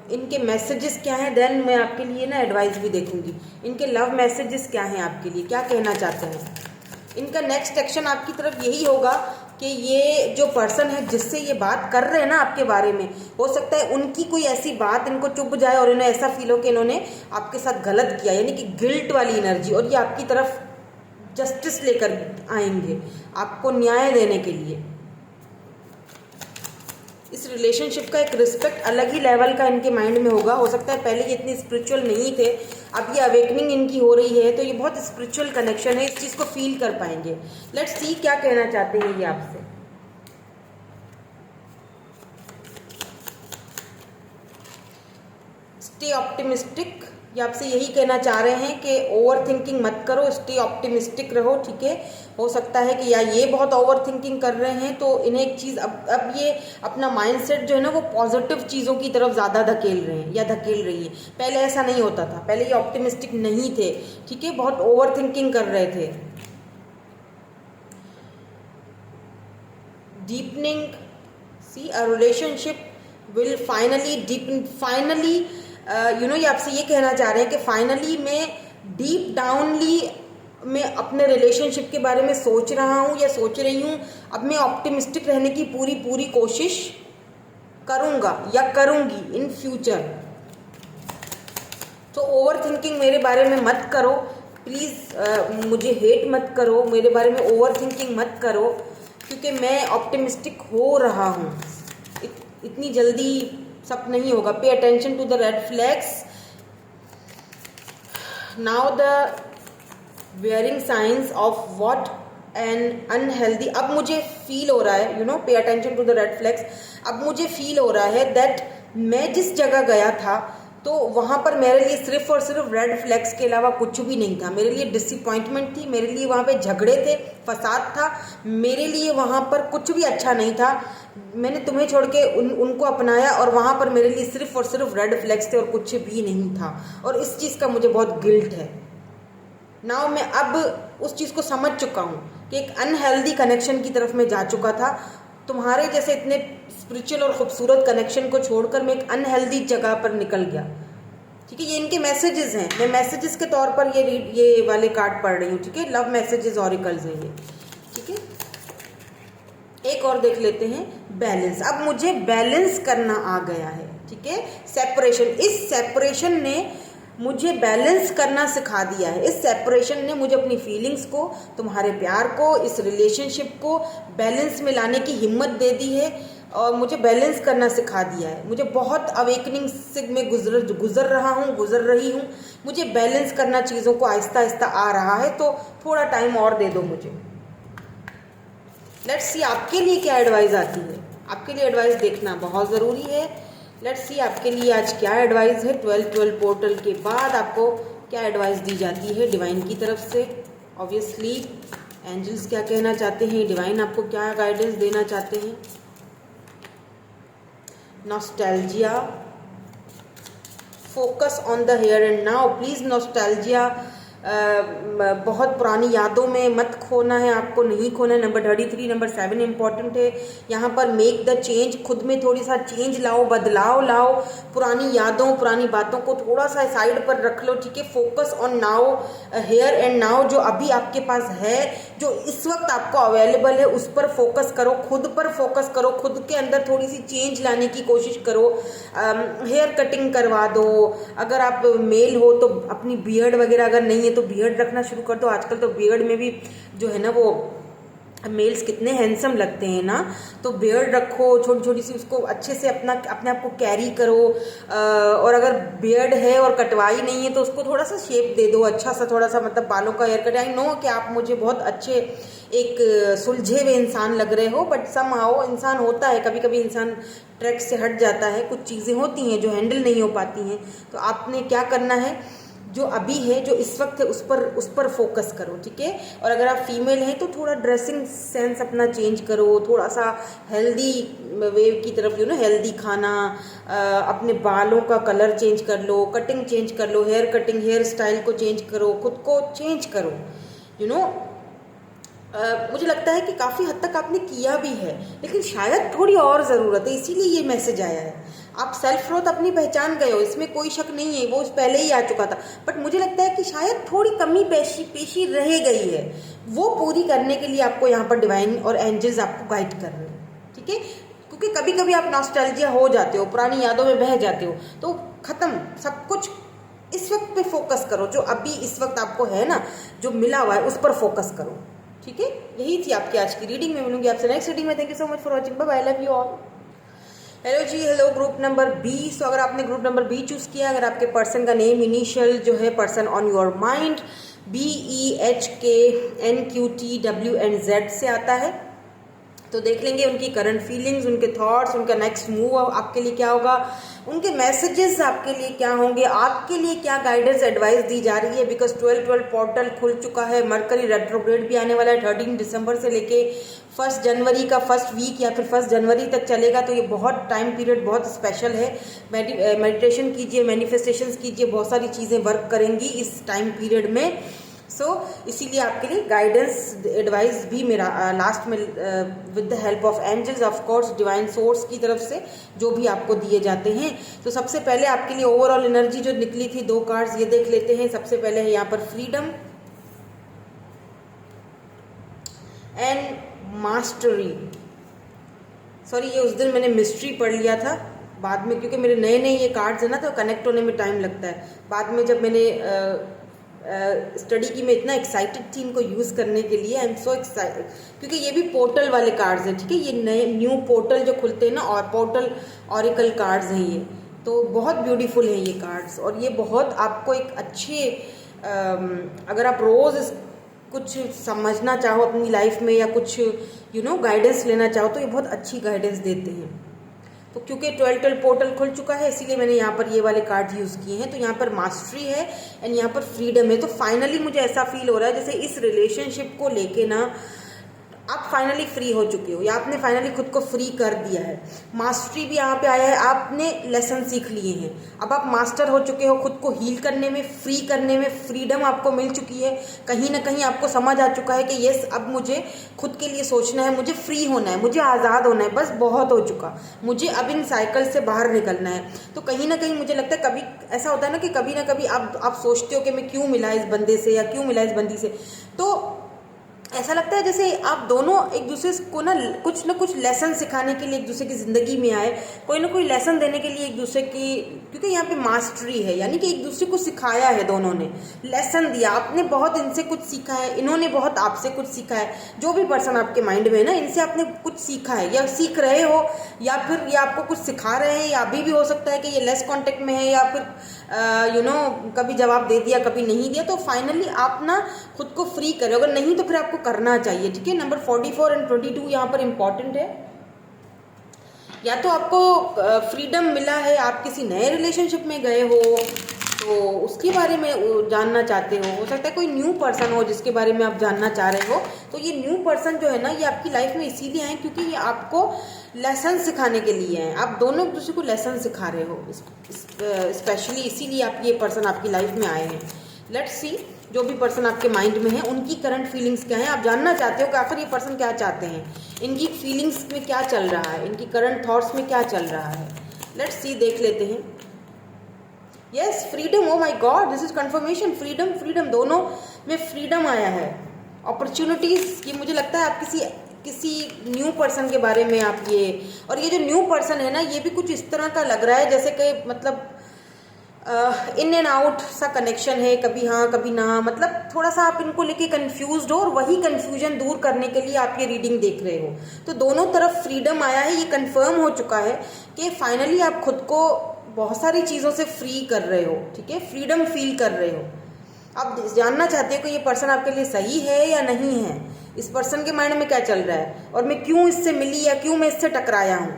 इनके मैसेजेस क्या हैं, देन मैं आपके लिए ना एडवाइस भी देखूंगी। इनके लव मैसेजेस क्या हैं आपके लिए, क्या कहना चाहते हैं। इनका नेक्स्ट एक्शन आपकी तरफ यही होगा कि ये जो पर्सन है जिससे ये बात कर रहे हैं ना आपके बारे में, हो सकता है उनकी कोई ऐसी बात इनको चुभ जाए और इन्हें ऐसा फील हो कि इन्होंने आपके साथ गलत किया, यानी कि गिल्ट वाली एनर्जी, और ये आपकी तरफ जस्टिस लेकर आएंगे, आपको न्याय देने के लिए। इस रिलेशनशिप का एक रिस्पेक्ट अलग ही लेवल का इनके माइंड में होगा। हो सकता है पहले ये इतने स्पिरिचुअल नहीं थे, अब ये अवेकनिंग इनकी हो रही है, तो ये बहुत स्पिरिचुअल कनेक्शन है, इस चीज़ को फील कर पाएंगे। लेट्स सी क्या कहना चाहते हैं ये आपसे। स्टे ऑप्टिमिस्टिक, ये आपसे यही कहना चाह रहे हैं कि ओवर थिंकिंग मत करो, स्टे ऑप्टिमिस्टिक रहो, ठीक है। हो सकता है कि या ये बहुत ओवर थिंकिंग कर रहे हैं तो इन्हें एक चीज़ अब ये अपना माइंडसेट जो है ना वो पॉजिटिव चीज़ों की तरफ ज़्यादा धकेल रहे हैं या धकेल रही है। पहले ऐसा नहीं होता था, पहले ये ऑप्टिमिस्टिक नहीं थे, ठीक है, बहुत ओवर थिंकिंग कर रहे थे। Deepening, see a relationship will finally deepen, finally ये आपसे ये कहना चाह रहे हैं कि फाइनली मैं डीप डाउनली मैं अपने रिलेशनशिप के बारे में सोच रहा हूँ या सोच रही हूँ। अब मैं ऑप्टिमिस्टिक रहने की पूरी कोशिश करूँगा या करूँगी इन फ्यूचर। तो ओवर थिंकिंग मेरे बारे में मत करो प्लीज़, मुझे हेट मत करो, मेरे बारे में ओवर थिंकिंग मत करो, क्योंकि मैं ऑप्टिमिस्टिक हो रहा हूँ। इतनी जल्दी सब नहीं होगा। Pay attention to the red flags. Now the wearing science of what an unhealthy. अब मुझे फील हो रहा है, pay attention to the red flags. अब मुझे फील हो रहा है दैट मैं जिस जगह गया था तो वहाँ पर मेरे लिए सिर्फ और सिर्फ रेड फ्लैग्स के अलावा कुछ भी नहीं था। मेरे लिए डिसअपॉइंटमेंट थी, मेरे लिए वहाँ पे झगड़े थे, फसाद था, मेरे लिए वहाँ पर कुछ भी अच्छा नहीं था। मैंने तुम्हें छोड़ के उनको अपनाया और वहाँ पर मेरे लिए सिर्फ और सिर्फ रेड फ्लैग्स थे और कुछ भी नहीं था, और इस चीज़ का मुझे बहुत गिल्ट है। नाउ मैं अब उस चीज़ को समझ चुका हूँ कि एक अनहेल्दी कनेक्शन की तरफ मैं जा चुका था। तुम्हारे जैसे इतने स्पिरिचुअल और खूबसूरत कनेक्शन को छोड़कर मैं एक अनहेल्दी जगह पर निकल गया, ठीक है। ये इनके मैसेजेस हैं, मैं मैसेजेस के तौर पर ये वाले कार्ड पढ़ रही हूँ, ठीक है। लव मैसेजेस ऑरिकल्स हैं ये, ठीक है। एक और देख लेते हैं, बैलेंस। अब मुझे बैलेंस करना आ गया है, ठीक है। सेपरेशन, इस सेपरेशन ने मुझे बैलेंस करना सिखा दिया है। इस सेपरेशन ने मुझे अपनी फीलिंग्स को, तुम्हारे प्यार को, इस रिलेशनशिप को बैलेंस में लाने की हिम्मत दे दी है और मुझे बैलेंस करना सिखा दिया है। मुझे बहुत अवेकनिंग से मैं गुजर रही हूँ। मुझे बैलेंस करना चीज़ों को आहिस्ता आहिस्ता आ रहा है, तो थोड़ा टाइम और दे दो मुझे। लेट्स सी आपके लिए क्या एडवाइस आती है। आपके लिए एडवाइस देखना बहुत ज़रूरी है। लेट्स सी आपके लिए आज क्या एडवाइस है। 12-12 पोर्टल के बाद आपको क्या एडवाइस दी जाती है डिवाइन की तरफ से। ऑब्वियसली एंजल्स क्या कहना चाहते हैं, डिवाइन आपको क्या गाइडेंस देना चाहते हैं। Nostalgia, focus on the here and now. Please nostalgia, बहुत पुरानी यादों में मत खोना है, आपको नहीं खोना है। नंबर 33, नंबर 7 इंपॉर्टेंट है यहाँ पर। मेक द चेंज, खुद में थोड़ी सा चेंज लाओ, बदलाव लाओ। पुरानी यादों, पुरानी बातों को थोड़ा सा साइड पर रख लो, ठीक है। Focus on now, here and now, जो अभी आपके पास है, जो इस वक्त आपको अवेलेबल है, उस पर फोकस करो, खुद पर फोकस करो, खुद के अंदर थोड़ी सी चेंज लाने की कोशिश करो। हेयर कटिंग करवा दो, अगर आप मेल हो तो अपनी बियर्ड वगैरह अगर नहीं है तो बियर्ड रखना शुरू कर दो। आजकल तो बियर्ड में भी जो है ना वो मेल्स कितने हैंडसम लगते हैं ना, तो बियर्ड रखो, छोटी छोटी सी, उसको अच्छे से अपने आप को कैरी करो। और अगर बियर्ड है और कटवाई नहीं है तो उसको थोड़ा सा शेप दे दो, अच्छा सा थोड़ा सा, मतलब बालों का हेयर कट। आई नो कि आप मुझे बहुत अच्छे एक सुलझे हुए इंसान लग रहे हो, बट समहाउ इंसान होता है, कभी कभी इंसान ट्रैक से हट जाता है, कुछ चीज़ें होती हैं जो हैंडल नहीं हो पाती हैं। तो आपने क्या करना है, जो अभी है, जो इस वक्त है, उस पर फोकस करो, ठीक है। और अगर आप फीमेल हैं तो थोड़ा ड्रेसिंग सेंस अपना चेंज करो, थोड़ा सा हेल्दी वे की तरफ, हेल्दी खाना, अपने बालों का कलर चेंज कर लो, कटिंग चेंज कर लो, हेयर कटिंग, हेयर स्टाइल को चेंज करो, खुद को चेंज करो। मुझे लगता है कि काफ़ी हद तक आपने किया भी है, लेकिन शायद थोड़ी और ज़रूरत है, इसीलिए ये मैसेज आया है। आप सेल्फ ग्रोथ अपनी पहचान गए हो, इसमें कोई शक नहीं है, वो पहले ही आ चुका था, बट मुझे लगता है कि शायद थोड़ी कमी पेशी रह गई है, वो पूरी करने के लिए आपको यहाँ पर डिवाइन और एंजल्स आपको गाइड कर रहे हैं, ठीक है। क्योंकि कभी कभी आप नॉस्टैल्जिया हो जाते हो, पुरानी यादों में बह जाते हो, तो ख़त्म सब कुछ। इस वक्त पे फोकस करो, जो अभी इस वक्त आपको है ना, जो मिला हुआ है, उस पर फोकस करो, ठीक है। यही थी आपकी आज की रीडिंग में। मिलूंगी आपसे नेक्स्ट रीडिंग में। Thank you so much for watching, bye bye, love you all. Hello ji, hello group number B. So अगर आपने ग्रुप नंबर बी चूज़ किया, अगर आपके पर्सन का नेम इनिशियल जो है person on your mind BEHKNQTWNZ से आता है, तो देख लेंगे उनकी करंट फीलिंग्स, उनके थॉट्स, उनका नेक्स्ट मूव आपके लिए क्या होगा, उनके मैसेजेस आपके लिए क्या होंगे, आपके लिए क्या गाइडेंस एडवाइस दी जा रही है। बिकॉज 12 पोर्टल खुल चुका है, मरकरी रेट्रोग्रेड भी आने वाला है 13 दिसंबर से लेके 1 जनवरी का फर्स्ट वीक या फिर 1 जनवरी तक चलेगा। तो ये बहुत टाइम पीरियड बहुत स्पेशल है। मेडिटेशन कीजिए, मैनिफेस्टेशंस कीजिए, बहुत सारी चीज़ें वर्क करेंगी इस टाइम पीरियड में। इसीलिए आपके लिए गाइडेंस एडवाइस भी मेरा लास्ट में with the help of angels, of course divine source की तरफ से जो भी आपको दिए जाते हैं। तो सबसे पहले आपके लिए ओवरऑल एनर्जी जो निकली थी 2 कार्ड्स ये देख लेते हैं। सबसे पहले है यहाँ पर फ्रीडम एंड मास्टरी। सॉरी, ये उस दिन मैंने मिस्ट्री पढ़ लिया था बाद में, क्योंकि मेरे नए नए ये कार्ड्स है ना, तो कनेक्ट होने में टाइम लगता है। बाद में जब मैंने स्टडी की, मैं इतना एक्साइटेड थी इनको यूज़ करने के लिए। आई एम सो एक्साइटेड, क्योंकि ये भी पोर्टल वाले कार्ड्स हैं, ठीक है। ये नए न्यू पोर्टल जो खुलते हैं ना, और पोर्टल ऑरिकल कार्ड्स हैं ये, तो बहुत ब्यूटीफुल है ये कार्ड्स। और ये बहुत आपको एक अच्छे, अगर आप रोज़ कुछ समझना चाहो अपनी लाइफ में या कुछ गाइडेंस लेना चाहो, तो ये बहुत अच्छी गाइडेंस देते हैं। तो क्योंकि 12 पोर्टल खुल चुका है, इसीलिए मैंने यहाँ पर ये वाले कार्ड यूज़ किए हैं। तो यहाँ पर मास्टरी है एंड यहाँ पर फ्रीडम है। तो फाइनली मुझे ऐसा फील हो रहा है जैसे इस रिलेशनशिप को लेके ना आप फाइनली फ्री हो चुके हो, या आपने फाइनली खुद को फ्री कर दिया है। मास्टरी भी यहाँ पे आया है, आपने लेसन सीख लिए हैं। अब आप मास्टर हो चुके हो, खुद को हील करने में, फ्री करने में फ्रीडम आपको मिल चुकी है। कहीं ना कहीं आपको समझ आ चुका है कि यस, अब मुझे खुद के लिए सोचना है, मुझे फ्री होना है, मुझे आज़ाद होना है, बस बहुत हो चुका, मुझे अब इन साइकिल से बाहर निकलना है। तो कहीं ना कहीं मुझे लगता है, कभी ऐसा होता है ना कि कभी ना कभी आप सोचते हो कि मैं क्यों मिला इस बंदे से या क्यों मिला इस बंदी से, तो ऐसा लगता है जैसे आप दोनों एक दूसरे को ना कुछ लेसन सिखाने के लिए एक दूसरे की ज़िंदगी में आए, कोई ना कोई लेसन देने के लिए एक दूसरे की, क्योंकि यहाँ पे मास्टरी है, यानी कि एक दूसरे को सिखाया है, दोनों ने लेसन दिया। आपने बहुत इनसे कुछ सीखा है, इन्होंने बहुत आपसे कुछ सीखा है। जो भी पर्सन आपके माइंड में है ना, इनसे आपने कुछ सीखा है या सीख रहे हो, या फिर ये आपको कुछ सिखा रहे हैं, या अभी भी हो सकता है कि ये लेस कॉन्टेक्ट में है, या फिर कभी जवाब दे दिया कभी नहीं दिया। तो फाइनली आप ना खुद को फ्री करें, अगर नहीं तो फिर आपको करना चाहिए, ठीक है। नंबर 44 एंड 22 यहाँ पर इंपॉर्टेंट है। या तो आपको फ्रीडम मिला है, आप किसी नए रिलेशनशिप में गए हो तो उसके बारे में जानना चाहते हो सकता है कोई न्यू पर्सन हो जिसके बारे में आप जानना चाह रहे हो। तो ये न्यू पर्सन जो है ना, ये आपकी लाइफ में इसीलिए आए क्योंकि ये आपको लेसन सिखाने के लिए हैं। आप दोनों एक दूसरे को लेसन सिखा रहे हो, स्पेशली इसीलिए आप ये पर्सन आपकी लाइफ में आए हैं। लेट्स सी, जो भी पर्सन आपके माइंड में है उनकी करंट फीलिंग्स क्या है। आप जानना चाहते हो कि आखिर ये पर्सन क्या चाहते हैं, इनकी फीलिंग्स में क्या चल रहा है, इनकी करंट थॉट्स में क्या चल रहा है। लेट्स सी, देख लेते हैं। Yes, freedom, O my God, this is confirmation. Freedom दोनों में फ्रीडम आया है। अपॉर्चुनिटीज, ये मुझे लगता है आप किसी न्यू पर्सन के बारे में आप और ये जो न्यू पर्सन है ना, ये भी कुछ इस तरह का लग रहा है जैसे कि मतलब इन एंड आउट सा कनेक्शन है, कभी हाँ कभी ना, मतलब थोड़ा सा आप इनको लेके कंफ्यूज्ड हो, और वही कंफ्यूजन दूर करने के लिए आप ये रीडिंग देख रहे हो। तो दोनों तरफ फ्रीडम आया है, ये कंफर्म हो चुका है कि फाइनली आप खुद को बहुत सारी चीज़ों से फ्री कर रहे हो, ठीक है, फ्रीडम फील कर रहे हो। आप जानना चाहते हो कि ये पर्सन आपके लिए सही है या नहीं है, इस पर्सन के माइंड में क्या चल रहा है, और मैं क्यों इससे मिली या क्यों मैं इससे टकराया हूँ,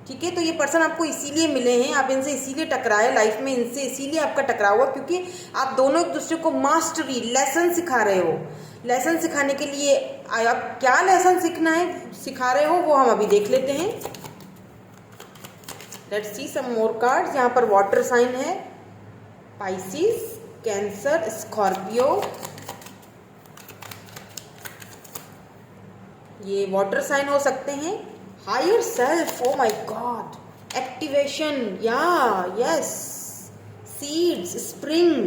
ठीक है। तो ये पर्सन आपको इसीलिए मिले हैं, आप इनसे इसीलिए टकराए लाइफ में, इनसे इसीलिए आपका टकराव हुआ क्योंकि आप दोनों एक दूसरे को मास्टरी, लेसन सिखा रहे हो। लेसन सिखाने के लिए आप क्या लेसन सिखा रहे हो वो हम अभी देख लेते हैं। Let's see some more cards. यहाँ पर वाटर साइन है, पाइसिस, कैंसर, स्कॉर्पियो। ये वाटर साइन हो सकते हैं। Higher self, oh my god, activation, या यस, सीड्स, स्प्रिंग।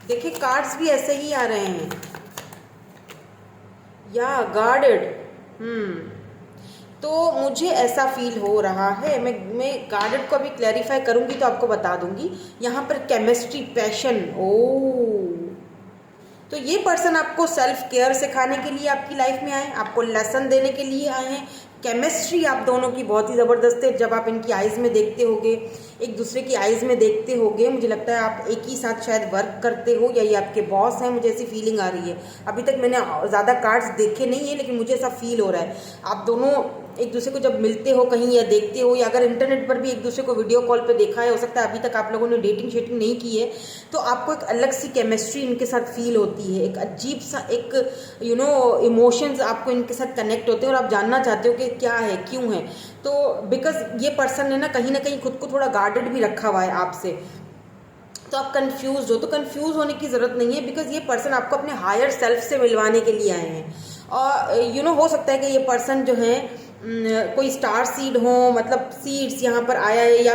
देखिए कार्ड्स भी ऐसे ही आ रहे हैं, या गार्डेड। तो मुझे ऐसा फील हो रहा है, मैं गार्डेड को अभी क्लैरिफाई करूंगी तो आपको बता दूंगी। यहाँ पर केमिस्ट्री, पैशन, तो ये पर्सन आपको सेल्फ केयर सिखाने के लिए आपकी लाइफ में आए, आपको लेसन देने के लिए आए हैं, केमिस्ट्री आप दोनों की बहुत ही ज़बरदस्त है। जब आप इनकी आइज़ में देखते होगे, एक दूसरे की आइज़ में देखते होगे, मुझे लगता है आप एक ही साथ शायद वर्क करते हो या ये आपके बॉस हैं, मुझे ऐसी फीलिंग आ रही है। अभी तक मैंने ज़्यादा कार्ड्स देखे नहीं है, लेकिन मुझे ऐसा फील हो रहा है आप दोनों एक दूसरे को जब मिलते हो कहीं या देखते हो, या अगर इंटरनेट पर भी एक दूसरे को वीडियो कॉल पे देखा है, हो सकता है अभी तक आप लोगों ने डेटिंग शेटिंग नहीं की है, तो आपको एक अलग सी केमिस्ट्री इनके साथ फील होती है, एक अजीब सा एक इमोशंस आपको इनके साथ कनेक्ट होते हैं और आप जानना चाहते हो कि क्या है, क्यों है। तो बिकॉज ये पर्सन ने ना कहीं खुद को थोड़ा गार्डेड भी रखा हुआ है आपसे, तो आप कंफ्यूज हो, तो कंफ्यूज होने की ज़रूरत नहीं है, बिकॉज ये पर्सन आपको अपने हायर सेल्फ से मिलवाने के लिए आए हैं। और हो सकता है कि ये पर्सन जो है कोई स्टार सीड हो, मतलब सीड्स यहाँ पर आया है, या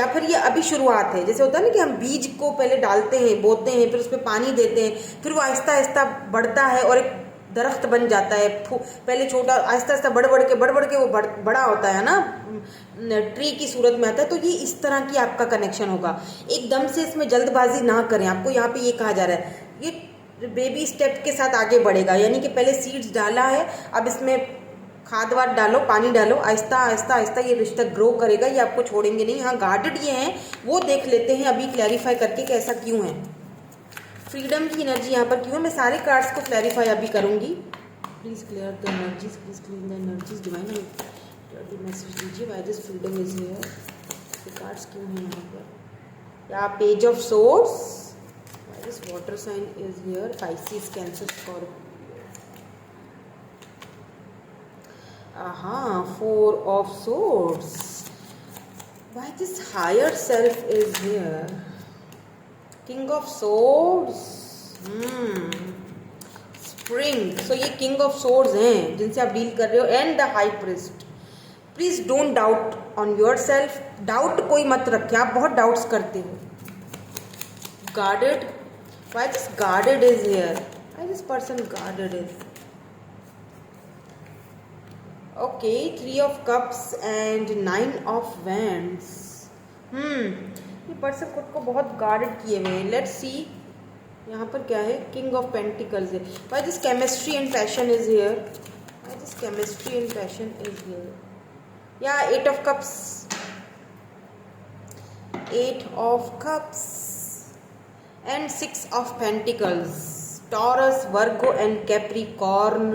फिर ये अभी शुरुआत है। जैसे होता है ना कि हम बीज को पहले डालते हैं, बोते हैं, फिर उस पर पानी देते हैं, फिर वो आहिस्ता आहिस्ता बढ़ता है और एक दरख्त बन जाता है। पहले छोटा, आहिस्ता आहिस्ता बढ़ बढ़ के वो बड़ा होता है ना, ट्री की सूरत में आता है। तो ये इस तरह की आपका कनेक्शन होगा। एकदम से इसमें जल्दबाजी ना करें, आपको यहाँ पे ये कहा जा रहा है, ये बेबी स्टेप के साथ आगे बढ़ेगा, यानी कि पहले सीड्स डाला है, अब इसमें खाद वाद डालो, पानी डालो, आहिस्ता आहिस्ता आहिस्ता ये रिश्ता ग्रो करेगा, ये आपको छोड़ेंगे नहीं। हाँ, गार्डेड ये हैं, वो देख लेते हैं अभी क्लैरिफाई करके कि ऐसा क्यों है, फ्रीडम की एनर्जी यहाँ पर क्यों है। मैं सारे कार्ड्स को क्लैरिफाई अभी करूँगी। Please clear the energies, please clean the energies, divine message दीजिए, why this freedom is here, ये कार्ड्स क्यों हैं यहाँ पर। या page of swords, why this water sign is here, Pisces, Cancer, Scorpio. Four of Swords. Why this higher self is here? King of Swords. Spring. So ये King of Swords हैं जिनसे आप डील कर रहे हो, and the High Priest. Please don't doubt on yourself. Doubt कोई मत रखें, आप बहुत doubts करते हो. Guarded. Why this guarded is here? Why this person guarded is? Okay, 3 of Cups and 9 of Wands. ये पर्सन खुद को बहुत गार्डेड किए हुए हैं। लेट्स सी यहाँ पर क्या है, किंग ऑफ पेंटिकल्स है। Why this chemistry and passion is here? Why this chemistry and passion is here? Yeah, 8 of Cups. 8 of Cups and 6 of Pentacles. Taurus, Virgo and Capricorn.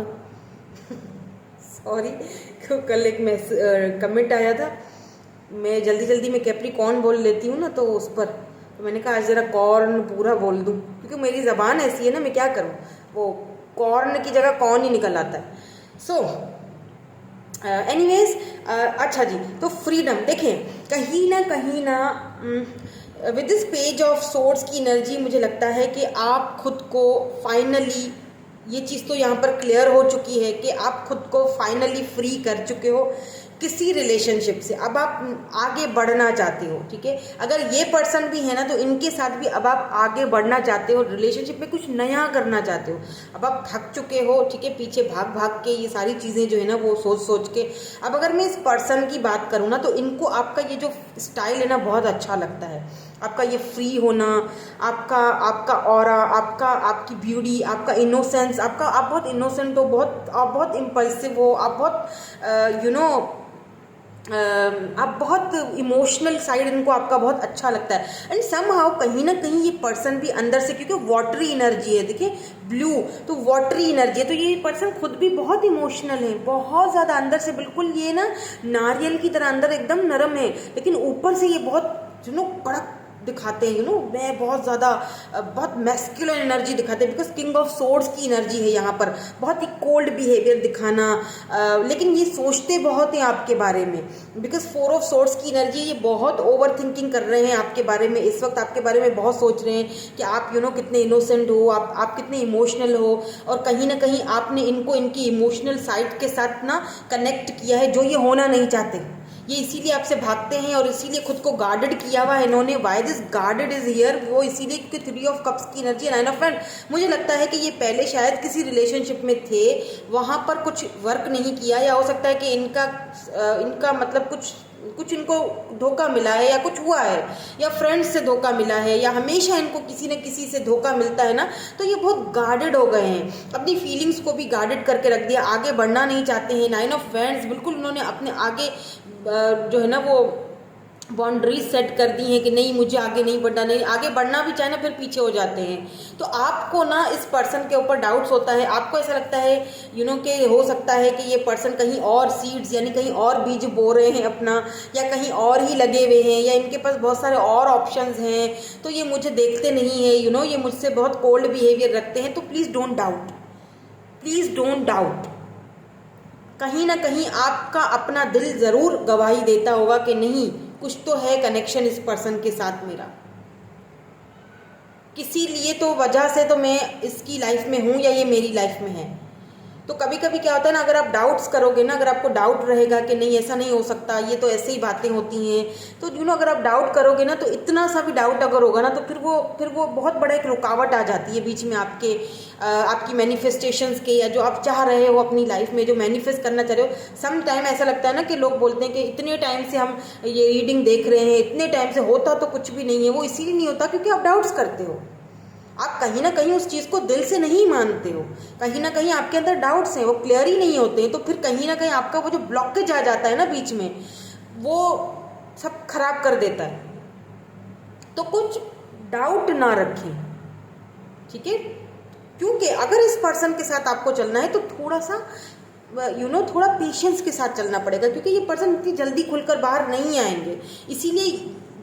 Sorry, कल एक comment आया था, मैं जल्दी में Capricorn बोल लेती हूँ ना, तो उस पर तो मैंने कहा आज ज़रा कॉर्न पूरा बोल दूँ, क्योंकि मेरी ज़बान ऐसी है ना, मैं क्या करूँ, वो कॉर्न की जगह कॉर्न ही निकल आता है। सो एनीवेज, अच्छा जी, तो फ्रीडम देखें, कहीं ना with this page of swords की एनर्जी मुझे लगता है कि आप खुद को फाइनली, ये चीज़ तो यहाँ पर क्लियर हो चुकी है कि आप खुद को फाइनली फ्री कर चुके हो किसी रिलेशनशिप से। अब आप आगे बढ़ना चाहते हो, ठीक है। अगर ये पर्सन भी है ना, तो इनके साथ भी अब आप आगे बढ़ना चाहते हो, रिलेशनशिप में कुछ नया करना चाहते हो। अब आप थक चुके हो, ठीक है, पीछे भाग के ये सारी चीज़ें जो है ना वो सोच के। अब अगर मैं इस पर्सन की बात करूँ ना, तो इनको आपका ये जो स्टाइल है ना बहुत अच्छा लगता है। आपका ये फ्री होना, आपका ऑरा, आपकी ब्यूटी, आपका इनोसेंस, आप बहुत इनोसेंट हो, आप बहुत इम्पल्सिव हो, आप बहुत आप बहुत इमोशनल साइड इनको आपका बहुत अच्छा लगता है। एंड समहाउ कहीं ना कहीं ये पर्सन भी अंदर से, क्योंकि वाटरी एनर्जी है, देखिए ब्लू, तो वाटरी एनर्जी है, तो ये पर्सन खुद भी बहुत इमोशनल है, बहुत ज़्यादा अंदर से, बिल्कुल ये ना नारियल की तरह अंदर एकदम नरम है, लेकिन ऊपर से ये बहुत कड़क दिखाते हैं, मैं बहुत ज़्यादा बहुत मैस्कुलिन एनर्जी दिखाते हैं, बिकॉज किंग ऑफ सोर्ड्स की एनर्जी है यहाँ पर, बहुत ही कोल्ड बिहेवियर दिखाना, लेकिन ये सोचते बहुत हैं आपके बारे में, बिकॉज 4 ऑफ सोर्ड्स की एनर्जी, ये बहुत ओवर थिंकिंग कर रहे हैं आपके बारे में, इस वक्त आपके बारे में बहुत सोच रहे हैं कि आप कितने इनोसेंट हो, आप कितने इमोशनल हो, और कहीं ना कहीं आपने इनको इनकी इमोशनल साइड के साथ ना कनेक्ट किया है, जो ये होना नहीं चाहते। ये इसीलिए आपसे भागते हैं और इसीलिए खुद को गार्डेड किया हुआ है इन्होंने। Why this guarded is here, वो इसीलिए क्योंकि 3 ऑफ कप्स की एनर्जी, 9 ऑफ वांड। मुझे लगता है कि ये पहले शायद किसी रिलेशनशिप में थे, वहाँ पर कुछ वर्क नहीं किया, या हो सकता है कि इनका मतलब कुछ कुछ इनको धोखा मिला है या कुछ हुआ है, या फ्रेंड्स से धोखा मिला है, या हमेशा इनको किसी न किसी से धोखा मिलता है ना, तो ये बहुत गार्डेड हो गए हैं, अपनी फीलिंग्स को भी गार्डेड करके रख दिया, आगे बढ़ना नहीं चाहते हैं। 9 ऑफ वैंड्स, बिल्कुल उन्होंने अपने आगे जो है ना वो बाउंड्रीज सेट कर दी हैं कि नहीं मुझे आगे नहीं बढ़ना, नहीं आगे बढ़ना भी चाहे ना फिर पीछे हो जाते हैं। तो आपको ना इस पर्सन के ऊपर डाउट्स होता है, आपको ऐसा लगता है कि हो सकता है कि ये पर्सन कहीं और सीड्स यानी कहीं और बीज बो रहे हैं अपना, या कहीं और ही लगे हुए हैं, या इनके पास बहुत सारे और ऑप्शंस हैं, तो ये मुझे देखते नहीं है, ये मुझसे बहुत कोल्ड बिहेवियर रखते हैं। तो please don't doubt, please don't doubt. कहीं ना कहीं आपका अपना दिल ज़रूर गवाही देता होगा कि नहीं, कुछ तो है कनेक्शन इस पर्सन के साथ मेरा, किसी लिए तो वजह से तो मैं इसकी लाइफ में हूँ या ये मेरी लाइफ में है। तो कभी कभी क्या होता है ना, अगर आप डाउट्स करोगे ना, अगर आपको डाउट रहेगा कि नहीं ऐसा नहीं हो सकता, ये तो ऐसे ही बातें होती हैं, तो अगर आप डाउट करोगे ना, तो इतना सा भी डाउट अगर होगा ना, तो फिर वो बहुत बड़ा एक रुकावट आ जाती है बीच में आपकी मैनिफेस्टेशंस के, या जो आप चाह रहे हो अपनी लाइफ में, जो मैनिफेस्ट करना चाह रहे हो। सम टाइम ऐसा लगता है ना कि लोग बोलते हैं कि इतने टाइम से हम ये रीडिंग देख रहे हैं, इतने टाइम से होता तो कुछ भी नहीं है। वो इसीलिए नहीं होता क्योंकि आप डाउट्स करते हो, आप कहीं ना कहीं उस चीज़ को दिल से नहीं मानते हो, कहीं ना कहीं आपके अंदर डाउट्स हैं, वो क्लियर ही नहीं होते हैं। तो फिर कहीं ना कहीं आपका वो जो ब्लॉकेज आ जाता है ना बीच में, वो सब खराब कर देता है। तो कुछ डाउट ना रखें, ठीक है? क्योंकि अगर इस पर्सन के साथ आपको चलना है तो थोड़ा सा थोड़ा पेशेंस के साथ चलना पड़ेगा, क्योंकि ये पर्सन इतनी जल्दी खुलकर बाहर नहीं आएंगे। इसीलिए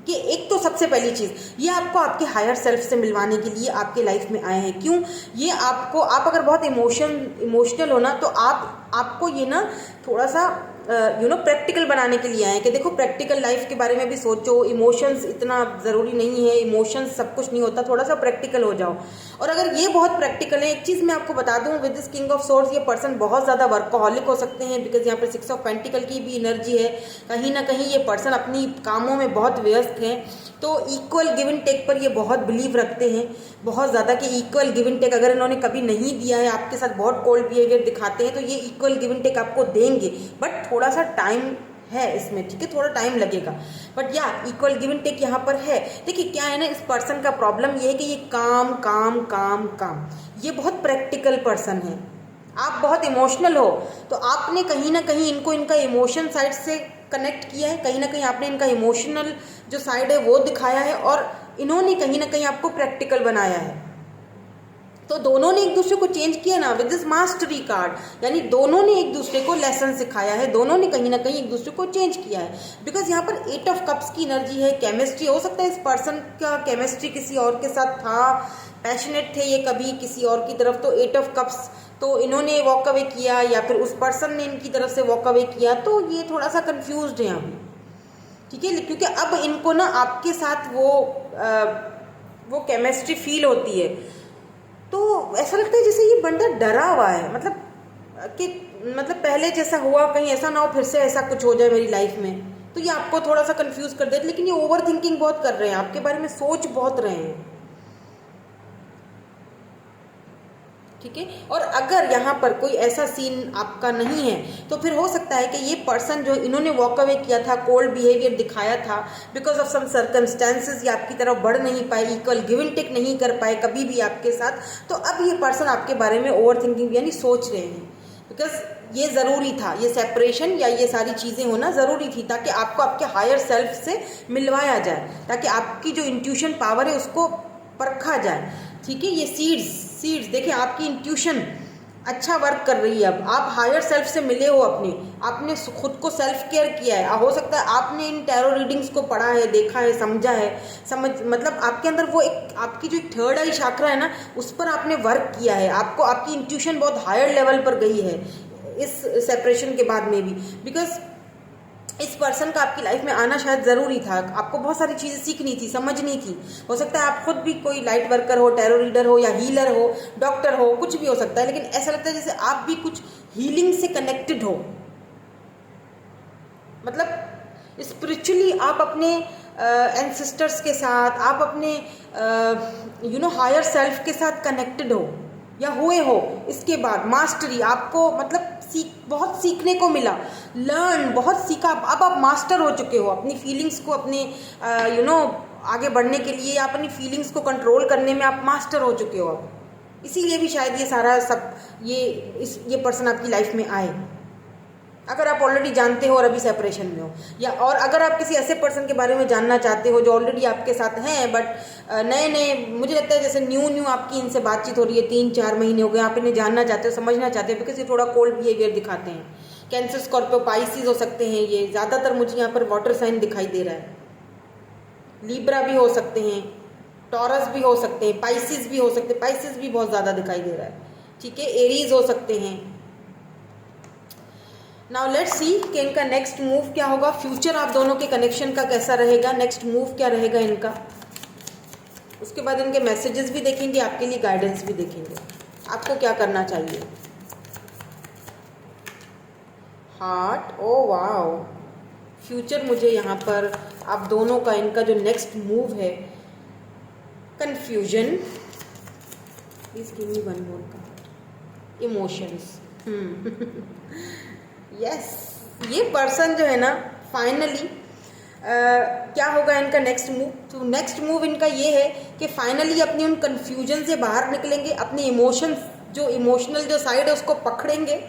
कि एक तो सबसे पहली चीज़, ये आपको आपके हायर सेल्फ से मिलवाने के लिए आपके लाइफ में आए हैं। क्यों? ये आप अगर बहुत इमोशनल हो ना, तो आपको ये ना थोड़ा सा प्रैक्टिकल बनाने के लिए आए हैं कि देखो प्रैक्टिकल लाइफ के बारे में भी सोचो, इमोशंस इतना ज़रूरी नहीं है, इमोशंस सब कुछ नहीं होता, थोड़ा सा प्रैक्टिकल हो जाओ। और अगर ये बहुत प्रैक्टिकल है, एक चीज़ मैं आपको बता दूं, with this king of swords ये पर्सन बहुत ज़्यादा वर्कोहॉलिक हो सकते हैं, बिकॉज यहाँ पर 6 ऑफ पेंटिकल की भी एनर्जी है। कहीं ना कहीं ये पर्सन अपनी कामों में बहुत व्यस्त हैं, तो इक्वल गिव एंड टेक पर ये बहुत बिलीव रखते हैं, बहुत ज़्यादा, कि इक्वल गिव एंड टेक अगर इन्होंने कभी नहीं दिया है, आपके साथ बहुत कोल्ड बिहेवियर दिखाते हैं, तो ये इक्वल गिव एंड टेक आपको देंगे, बट थोड़ा सा टाइम है इसमें, ठीक है? थोड़ा टाइम लगेगा, बट या इक्वल गिव एंड टेक यहाँ पर है। देखिए क्या है ना, इस पर्सन का प्रॉब्लम ये है कि ये काम काम काम काम, ये बहुत प्रैक्टिकल पर्सन है। आप बहुत इमोशनल हो, तो आपने कहीं ना कहीं इनका इमोशन साइड से कनेक्ट किया है, कहीं ना कहीं आपने इनका इमोशनल जो साइड है वो दिखाया है, और इन्होंने कहीं ना कहीं आपको प्रैक्टिकल बनाया है। तो दोनों ने एक दूसरे को चेंज किया ना विद दिस मास्टरी कार्ड, यानी दोनों ने एक दूसरे को लेसन सिखाया है, दोनों ने कहीं ना कहीं एक दूसरे को चेंज किया है। बिकॉज यहाँ पर 8 ऑफ कप्स की एनर्जी है, केमिस्ट्री हो सकता है इस पर्सन का केमिस्ट्री किसी और के साथ था, पैशनेट थे ये कभी किसी और की तरफ, तो 8 ऑफ कप्स, तो इन्होंने वॉक अवे किया या फिर उस पर्सन ने इनकी तरफ से वॉक अवे किया, तो ये थोड़ा सा कंफ्यूज्ड है अभी, ठीक है? क्योंकि अब इनको ना आपके साथ वो केमिस्ट्री फील होती है, तो ऐसा लगता है जैसे ये बंदा डरा हुआ है, मतलब पहले जैसा हुआ कहीं ऐसा ना हो फिर से ऐसा कुछ हो जाए मेरी लाइफ में, तो ये आपको थोड़ा सा कंफ्यूज कर देते। लेकिन ये ओवर थिंकिंग बहुत कर रहे हैं, आपके बारे में सोच बहुत रहे हैं, ठीक है? और अगर यहाँ पर कोई ऐसा सीन आपका नहीं है, तो फिर हो सकता है कि ये पर्सन जो इन्होंने वॉक अवे किया था, कोल्ड बिहेवियर दिखाया था, बिकॉज ऑफ सम सर्कमस्टेंसेस ये आपकी तरफ बढ़ नहीं पाए, इक्वल गिव एंड टेक नहीं कर पाए कभी भी आपके साथ, तो अब ये पर्सन आपके बारे में ओवर थिंकिंग यानी सोच रहे हैं, बिकॉज ये ज़रूरी था, ये सेपरेशन या ये सारी चीज़ें होना ज़रूरी थी, ताकि आपको आपके हायर सेल्फ से मिलवाया जाए, ताकि आपकी जो इंट्यूशन पावर है उसको परखा जाए, ठीक है? ये सीड्स देखिए आपकी इंट्यूशन अच्छा वर्क कर रही है, अब आप हायर सेल्फ से मिले हो, आपने खुद को सेल्फ केयर किया है। हो सकता है आपने इन टैरो रीडिंग्स को पढ़ा है, देखा है, समझा है, मतलब आपके अंदर वो एक आपकी जो थर्ड आई शाक्रा है ना, उस पर आपने वर्क किया है, आपकी इंट्यूशन बहुत हायर लेवल पर गई है इस सेपरेशन के बाद में भी, बिकॉज इस पर्सन का आपकी लाइफ में आना शायद ज़रूरी था, आपको बहुत सारी चीज़ें सीखनी थी, समझनी थी। हो सकता है आप खुद भी कोई लाइट वर्कर हो, टैरो रीडर हो, या हीलर हो, डॉक्टर हो, कुछ भी हो सकता है, लेकिन ऐसा लगता है जैसे आप भी कुछ हीलिंग से कनेक्टेड हो, मतलब स्पिरिचुअली आप अपने एंसेस्टर्स के साथ, आप अपने हायर सेल्फ के साथ कनेक्टेड हो या हुए हो। इसके बाद मास्टरी आपको मतलब बहुत सीखने को मिला, लर्न, बहुत सीखा। अब आप मास्टर हो चुके हो अपनी फीलिंग्स को, अपने आगे बढ़ने के लिए, अपनी फीलिंग्स को कंट्रोल करने में आप मास्टर हो चुके हो अब। इसीलिए भी शायद ये सारा सब ये पर्सन आपकी लाइफ में आए, अगर आप ऑलरेडी जानते हो और अभी सेपरेशन में हो, या और अगर आप किसी ऐसे पर्सन के बारे में जानना चाहते हो जो ऑलरेडी आपके साथ हैं बट नए नए, मुझे लगता है जैसे न्यू आपकी इनसे बातचीत हो रही है, 3-4 महीने हो गए, आप इन्हें जानना चाहते हो, समझना चाहते हो, बिकॉज ये थोड़ा कोल्ड बिहेवियर दिखाते हैं। कैंसर, स्कॉर्पियो, पाइसिस हो सकते हैं ये, ज़्यादातर मुझे यहाँ पर वाटर साइन दिखाई दे रहा है। लिब्रा भी हो सकते हैं, टॉरस भी हो सकते हैं, पाइसिस भी हो सकते हैं, पाइसिस भी बहुत ज़्यादा दिखाई दे रहा है, ठीक है, एरीज हो सकते हैं। नाउ लेट्स सी कि इनका नेक्स्ट मूव क्या होगा, फ्यूचर आप दोनों के कनेक्शन का कैसा रहेगा, नेक्स्ट मूव क्या रहेगा इनका। उसके बाद इनके मैसेजेस भी देखेंगे, आपके लिए गाइडेंस भी देखेंगे, आपको क्या करना चाहिए। हार्ट, ओ वाओ, फ्यूचर मुझे यहाँ पर आप दोनों का, इनका जो नेक्स्ट मूव है, confusion, please give me one more card, emotions. Yes, ये पर्सन जो है ना फाइनली क्या होगा इनका नेक्स्ट मूव। तो नेक्स्ट मूव इनका ये है कि फाइनली अपनी उन कन्फ्यूजन से बाहर निकलेंगे, अपने इमोशंस, जो इमोशनल जो साइड है उसको पकड़ेंगे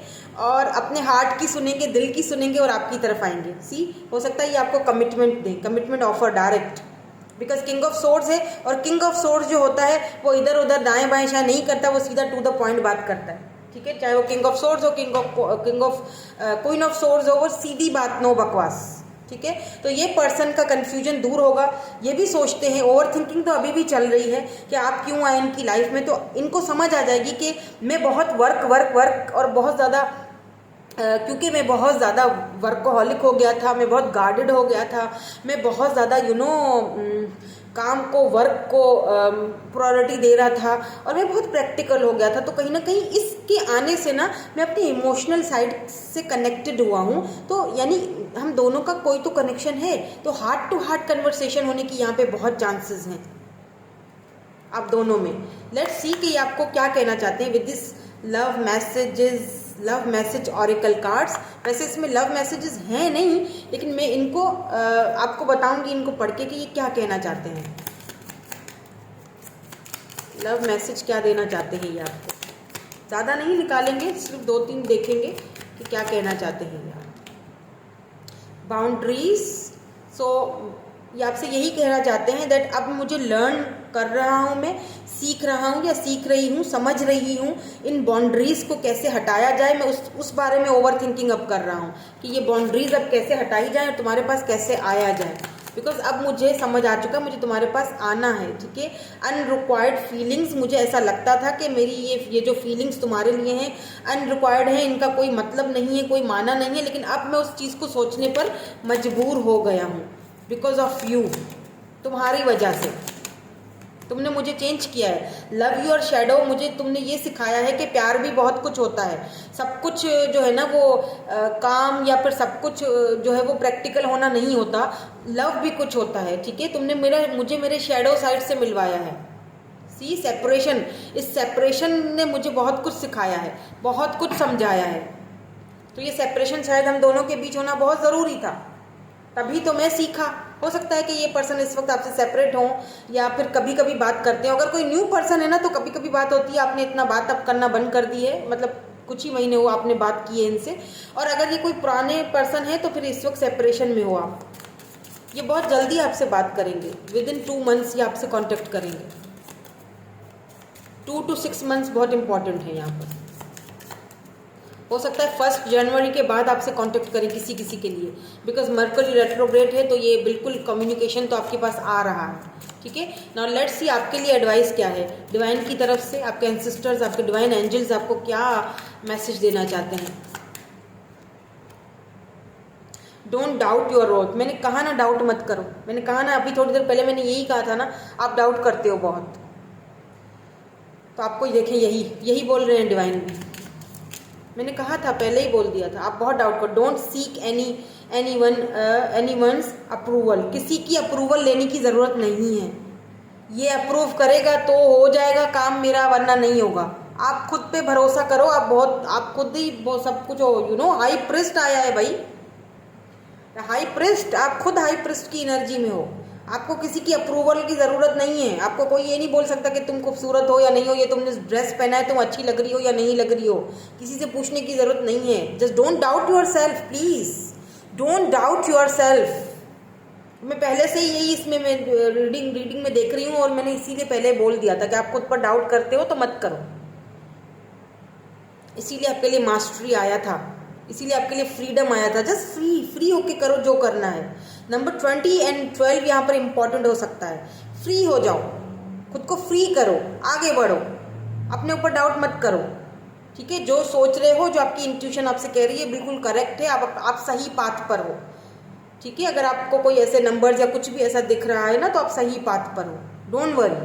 और अपने हार्ट की सुनेंगे, दिल की सुनेंगे और आपकी तरफ आएंगे। सी, हो सकता है ये आपको कमिटमेंट दें, commitment offer direct, because king of swords है, और किंग ऑफ सोर्ड्स जो होता है वो इधर उधर दाएं बाएं शायद नहीं करता, वो सीधा टू द पॉइंट बात करता है, ठीक है, चाहे वो किंग ऑफ सोर्ड्स हो, क्वीन ऑफ सोर्ड्स हो, वो सीधी बात, नो बकवास, ठीक है। तो ये पर्सन का कंफ्यूजन दूर होगा। ये भी सोचते हैं, ओवर थिंकिंग तो अभी भी चल रही है कि आप क्यों आए इनकी लाइफ में, तो इनको समझ आ जाएगी कि मैं बहुत वर्क और बहुत ज़्यादा क्योंकि मैं बहुत ज़्यादा वर्कोहॉलिक हो गया था, मैं बहुत गार्डेड हो गया था, मैं बहुत ज़्यादा काम को, वर्क को प्रायोरिटी दे रहा था, और मैं बहुत प्रैक्टिकल हो गया था। तो कहीं ना कहीं इसके आने से ना मैं अपनी इमोशनल साइड से कनेक्टेड हुआ हूँ, तो यानी हम दोनों का कोई तो कनेक्शन है, तो हार्ट टू हार्ट कन्वर्सेशन होने की यहाँ पे बहुत चांसेस हैं आप दोनों में। लेट्स सी कि आपको क्या कहना चाहते हैं with this love message oracle cards. वैसे इसमें लव मैसेजेस हैं नहीं, लेकिन मैं इनको आपको बताऊंगी इनको पढ़ के कि ये क्या कहना चाहते हैं, लव मैसेज क्या देना चाहते हैं ये आपको। ज़्यादा नहीं निकालेंगे, सिर्फ 2-3 देखेंगे कि क्या कहना चाहते हैं ये। बाउंड्रीज, सो ये आपसे यही कहना चाहते हैं दैट अब मुझे लर्न कर रहा हूँ, मैं सीख रहा हूँ या सीख रही हूँ, समझ रही हूँ इन बाउंड्रीज को कैसे हटाया जाए। मैं उस बारे में ओवर थिंकिंग अब कर रहा हूँ कि ये बाउंड्रीज अब कैसे हटाई जाए और तुम्हारे पास कैसे आया जाए, बिकॉज अब मुझे समझ आ चुका, मुझे तुम्हारे पास आना है, ठीक है। अनरिक्वायर्ड फीलिंग्स, मुझे ऐसा लगता था कि मेरी ये जो फीलिंग्स तुम्हारे लिए हैं अनरिक्वायर्ड है, इनका कोई मतलब नहीं है, कोई माना नहीं है, लेकिन अब मैं उस चीज़ को सोचने पर मजबूर हो गया हूँ बिकॉज ऑफ यू, तुम्हारी वजह से। तुमने मुझे चेंज किया है। लव योर शैडो, मुझे तुमने ये सिखाया है कि प्यार भी बहुत कुछ होता है, सब कुछ जो है ना वो काम या फिर सब कुछ जो है वो प्रैक्टिकल होना नहीं होता, लव भी कुछ होता है, ठीक है। तुमने मुझे मेरे शैडो साइड से मिलवाया है। सी, सेपरेशन, इस सेपरेशन ने मुझे बहुत कुछ सिखाया है, बहुत कुछ समझाया है। तो ये सेपरेशन शायद हम दोनों के बीच होना बहुत ज़रूरी था, तभी तो मैं सीखा। हो सकता है कि ये पर्सन इस वक्त आपसे सेपरेट हो या फिर कभी कभी बात करते हो। अगर कोई न्यू पर्सन है ना तो कभी कभी बात होती है, आपने इतना बात अब करना बंद कर दी है, मतलब कुछ ही महीने हो आपने बात की है इनसे। और अगर ये कोई पुराने पर्सन है तो फिर इस वक्त सेपरेशन में हो आप। ये बहुत जल्दी आपसे बात करेंगे, विद इन 2 मंथ्स ये आपसे कॉन्टेक्ट करेंगे। 2 to 6 मंथ्स बहुत इंपॉर्टेंट है यहाँ पर। हो सकता है 1 जनवरी के बाद आपसे कांटेक्ट करें किसी के लिए, बिकॉज मर्करी रेट्रोग्रेड है, तो ये बिल्कुल कम्युनिकेशन तो आपके पास आ रहा है, ठीक है। नाउ लेट्स सी आपके लिए एडवाइस क्या है डिवाइन की तरफ से, आपके एंसेस्टर्स, आपके डिवाइन एंजल्स आपको क्या मैसेज देना चाहते हैं। डोंट डाउट योर वर्थ, मैंने कहा ना डाउट मत करो, मैंने कहा ना अभी थोड़ी देर पहले मैंने यही कहा था ना, आप डाउट करते हो बहुत, तो आपको देखें यही बोल रहे हैं डिवाइन भी। मैंने कहा था, पहले ही बोल दिया था, आप बहुत डाउट करो। डोंट सीक एनीवन्स अप्रूवल, किसी की अप्रूवल लेने की ज़रूरत नहीं है। ये अप्रूव करेगा तो हो जाएगा काम मेरा, वरना नहीं होगा। आप खुद पे भरोसा करो, आप खुद ही बहुत सब कुछ हो। हाई प्रिस्ट आया है भाई, हाई प्रिस्ट, आप खुद हाई प्रिस्ट की एनर्जी में हो। आपको किसी की अप्रूवल की ज़रूरत नहीं है। आपको कोई ये नहीं बोल सकता कि तुम खूबसूरत हो या नहीं हो, ये तुमने ड्रेस पहना है तुम अच्छी लग रही हो या नहीं लग रही हो, किसी से पूछने की ज़रूरत नहीं है। Just don't doubt your self, please don't doubt your self. मैं पहले से ही यही इसमें मैं रीडिंग में देख रही हूँ, और मैंने इसीलिए पहले बोल दिया था कि आप खुद पर डाउट करते हो तो मत करो। इसीलिए आपके लिए मास्टरी आया था, इसीलिए आपके लिए फ्रीडम आया था। जस्ट फ्री होके करो जो करना है। नंबर 20 एंड 12 यहाँ पर इंपॉर्टेंट हो सकता है। फ्री हो जाओ, खुद को फ्री करो, आगे बढ़ो, अपने ऊपर डाउट मत करो। ठीक है, जो सोच रहे हो, जो आपकी इंट्यूशन आपसे कह रही है बिल्कुल करेक्ट है, आप सही पाथ पर हो। ठीक है, अगर आपको कोई ऐसे नंबर्स या कुछ भी ऐसा दिख रहा है ना, तो आप सही पाथ पर हो, डोंट वरी।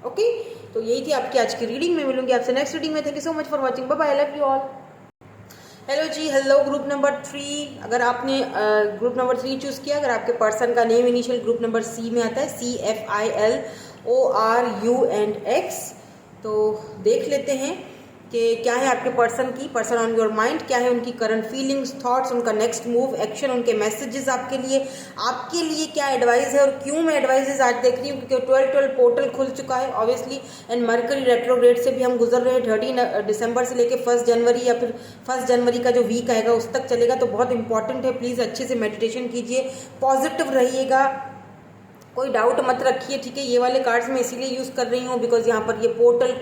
ओके, तो यही थी आपकी आज की रीडिंग। में मिलूंगी आपसे नेक्स्ट रीडिंग में। Thank you so much for watching, bye bye, I love you all. Hello ji, hello group number 3। अगर आपने ग्रुप नंबर 3 चूज़ किया, अगर आपके पर्सन का name initial group number C में आता है, CFILORUNX, तो देख लेते हैं कि क्या है आपके पर्सन ऑन योर माइंड, क्या है उनकी करंट फीलिंग्स, थॉट्स, उनका नेक्स्ट मूव, एक्शन, उनके मैसेजेस आपके लिए क्या एडवाइस है। और क्यों मैं एडवाइजेस आज देख रही हूँ, क्योंकि 12 पोर्टल खुल चुका है ऑब्वियसली, एंड मरकरी रेट्रोग्रेड से भी हम गुजर रहे हैं। 30 दिसंबर से लेकर 1 जनवरी या फिर 1 जनवरी का जो वीक आएगा उस तक चलेगा, तो बहुत इंपॉर्टेंट है। प्लीज़ अच्छे से मेडिटेशन कीजिए, पॉजिटिव रहिएगा, कोई डाउट मत रखिए। ठीक है, ये वाले कार्ड्स मैं इसीलिए यूज़ कर रही हूँ बिकॉज यहाँ पर ये पोर्टल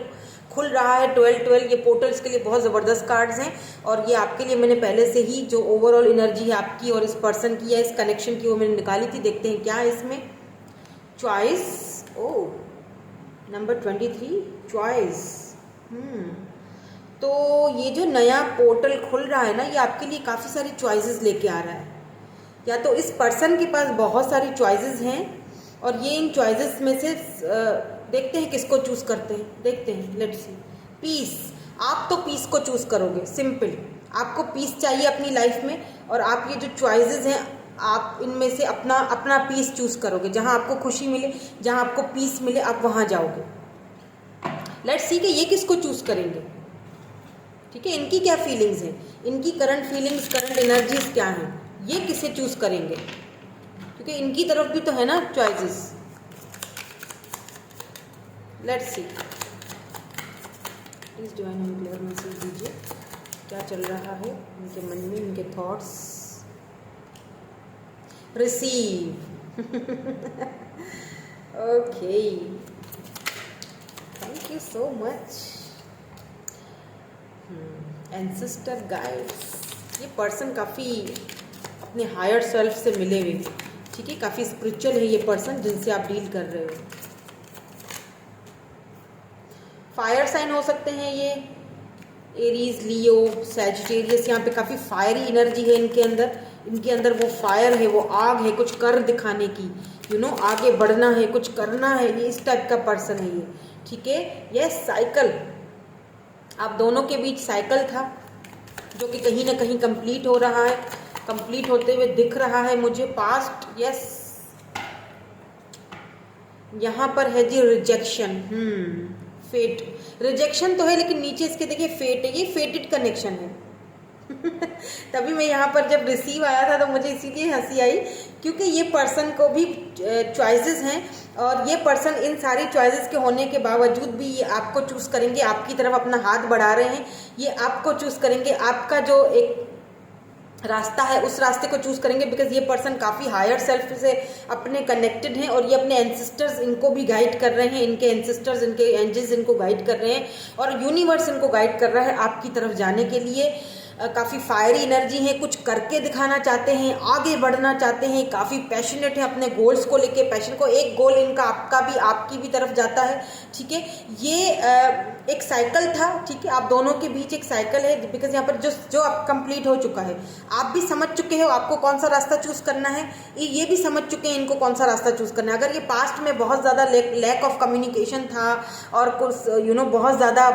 खुल रहा है 12 ये पोर्टल्स के लिए बहुत ज़बरदस्त कार्ड्स हैं, और ये आपके लिए मैंने पहले से ही जो ओवरऑल एनर्जी है आपकी और इस पर्सन की या इस कनेक्शन की वो मैंने निकाली थी। देखते हैं क्या है इसमें। Choice, number 23 choice. तो ये जो नया पोर्टल खुल रहा है ना, ये आपके लिए काफ़ी सारी चॉइसेस लेके आ रहा है। या तो इस पर्सन के पास बहुत सारी चॉइसेस हैं, और ये इन चॉइसेस में से देखते हैं किसको चूज करते हैं, देखते हैं, लेट्स सी। पीस, आप तो पीस को चूज करोगे, सिंपल। आपको पीस चाहिए अपनी लाइफ में, और आप ये जो चॉइसेस हैं आप इनमें से अपना पीस चूज करोगे। जहां आपको खुशी मिले, जहां आपको पीस मिले, आप वहां जाओगे। लेट्स सी कि ये किसको चूज करेंगे। ठीक है, इनकी क्या फीलिंग्स हैं, इनकी करंट फीलिंग्स, करंट एनर्जीज क्या हैं, ये किसे चूज करेंगे, क्योंकि इनकी तरफ भी तो है ना choices. Let's see, please divine हमें क्लियर मैसेज दीजिए, क्या चल रहा है इनके मन में, इनके thoughts. Receive. Okay, thank you so much. Ancestor guides, ये पर्सन काफ़ी अपने हायर सेल्फ से मिले हुए, ठीक है, काफ़ी स्पिरिचुअल है ये पर्सन जिनसे आप डील कर रहे हो। फायर साइन हो सकते हैं ये, एरीज, लियो, सैजिटेरियस। यहाँ पे काफ़ी फायरी एनर्जी है इनके अंदर वो फायर है, वो आग है, कुछ कर दिखाने की, आगे बढ़ना है, कुछ करना है, ये इस टाइप का पर्सन है ये। ठीक है, यह साइकिल, आप दोनों के बीच साइकिल था जो कि कहीं ना कहीं कंप्लीट हो रहा है, कंप्लीट होते हुए दिख रहा है मुझे। पास्ट, यस, यहाँ पर है जी रिजेक्शन, फेट। रिजेक्शन तो है लेकिन नीचे इसके देखिए फेट है, ये फेटेड कनेक्शन है। तभी मैं यहाँ पर जब रिसीव आया था तो मुझे इसीलिए हंसी आई, क्योंकि ये पर्सन को भी चॉइसेस हैं, और ये पर्सन इन सारी चॉइसेस के होने के बावजूद भी ये आपको चूज़ करेंगे, आपकी तरफ अपना हाथ बढ़ा रहे हैं, ये आपको चूज़ करेंगे, आपका जो एक रास्ता है उस रास्ते को चूज करेंगे, बिकॉज ये पर्सन काफ़ी हायर सेल्फ से अपने कनेक्टेड हैं, और ये अपने एंसेस्टर्स इनको भी गाइड कर रहे हैं, इनके एंसेस्टर्स, इनके एंजल्स इनको गाइड कर रहे हैं, और यूनिवर्स इनको गाइड कर रहा है आपकी तरफ जाने के लिए। काफ़ी फायरी एनर्जी है, कुछ करके दिखाना चाहते हैं, आगे बढ़ना चाहते हैं, काफ़ी पैशनेट है अपने गोल्स को लेके। पैशन को, एक गोल इनका आपका भी, आपकी भी तरफ जाता है। ठीक है, ये एक साइकिल था, ठीक है, आप दोनों के बीच एक साइकिल है, बिकॉज यहाँ पर जो अब कंप्लीट हो चुका है, आप भी समझ चुके हो आपको कौन सा रास्ता चूज करना है, ये भी समझ चुके हैं इनको कौन सा रास्ता चूज करना है। अगर ये पास्ट में बहुत ज़्यादा लैक ऑफ कम्युनिकेशन था और कुछ बहुत ज़्यादा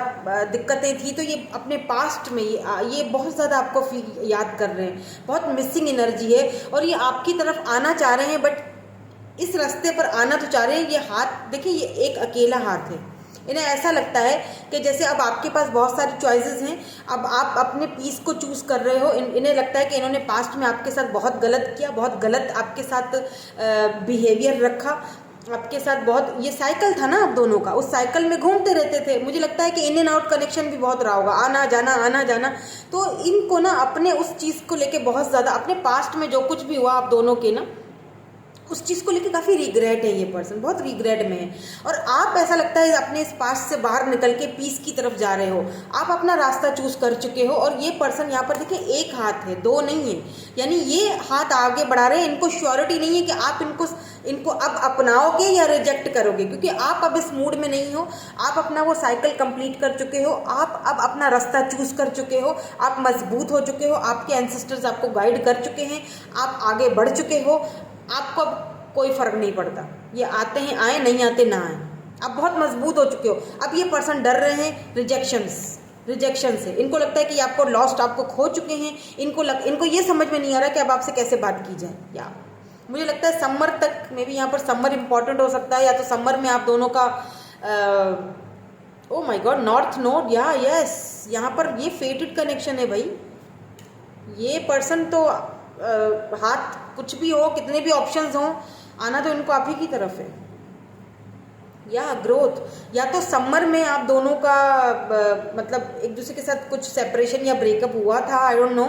दिक्कतें थी, तो ये अपने पास्ट में ये बहुत ज़्यादा आपको याद कर रहे हैं, बहुत मिसिंग एनर्जी है, और ये आपकी तरफ आना चाह रहे हैं, बट इस रास्ते पर आना तो चाह रहे हैं। ये हाथ देखिए, ये एक अकेला हाथ है, इन्हें ऐसा लगता है कि जैसे अब आपके पास बहुत सारी चॉइसेस हैं, अब आप अपने पीस को चूज़ कर रहे हो। इन्हें लगता है कि इन्होंने पास्ट में आपके साथ बहुत गलत किया, बहुत गलत आपके साथ बिहेवियर रखा, आपके साथ बहुत, ये साइकिल था ना आप दोनों का, उस साइकिल में घूमते रहते थे। मुझे लगता है कि इन एंड आउट कनेक्शन भी बहुत रहा होगा, आना जाना आना जाना। तो इनको ना अपने उस चीज़ को लेके बहुत ज़्यादा, अपने पास्ट में जो कुछ भी हुआ आप दोनों के ना, उस चीज़ को लेके काफ़ी रिग्रेट है। ये पर्सन बहुत रिग्रेट में है, और आप ऐसा लगता है अपने इस पास्ट से बाहर निकल के पीस की तरफ जा रहे हो। आप अपना रास्ता चूज कर चुके हो, और ये पर्सन यहाँ पर देखिए एक हाथ है, दो नहीं है, यानी ये हाथ आगे बढ़ा रहे हैं। इनको श्योरिटी नहीं है कि आप इनको अब अपनाओगे या रिजेक्ट करोगे, क्योंकि आप अब इस मूड में नहीं हो। आप अपना वो साइकिल कंप्लीट कर चुके हो, आप अब अपना रास्ता चूज कर चुके हो, आप मजबूत हो चुके हो, आपके एंसेस्टर्स आपको गाइड कर चुके हैं, आप आगे बढ़ चुके हो। आपको अब कोई फर्क नहीं पड़ता, ये आते हैं आए, नहीं आते ना आए, आप बहुत मजबूत हो चुके हो। अब ये पर्सन डर रहे हैं रिजेक्शन से। इनको लगता है कि आपको लॉस्ट, आपको खो चुके हैं। इनको ये समझ में नहीं आ रहा कि अब आपसे कैसे बात की जाए। या मुझे लगता है समर तक, मे बी यहाँ पर समर इंपॉर्टेंट हो सकता है, या तो समर में आप दोनों का ओ माय गॉड, नॉर्थ नोड, या यस, यहाँ पर ये फेटेड कनेक्शन है भाई। ये पर्सन तो हाथ कुछ भी हो, कितने भी ऑप्शंस हों, आना तो इनको आप ही की तरफ है। या ग्रोथ, या तो समर में आप दोनों का मतलब एक दूसरे के साथ कुछ सेपरेशन या ब्रेकअप हुआ था, आई डोंट नो,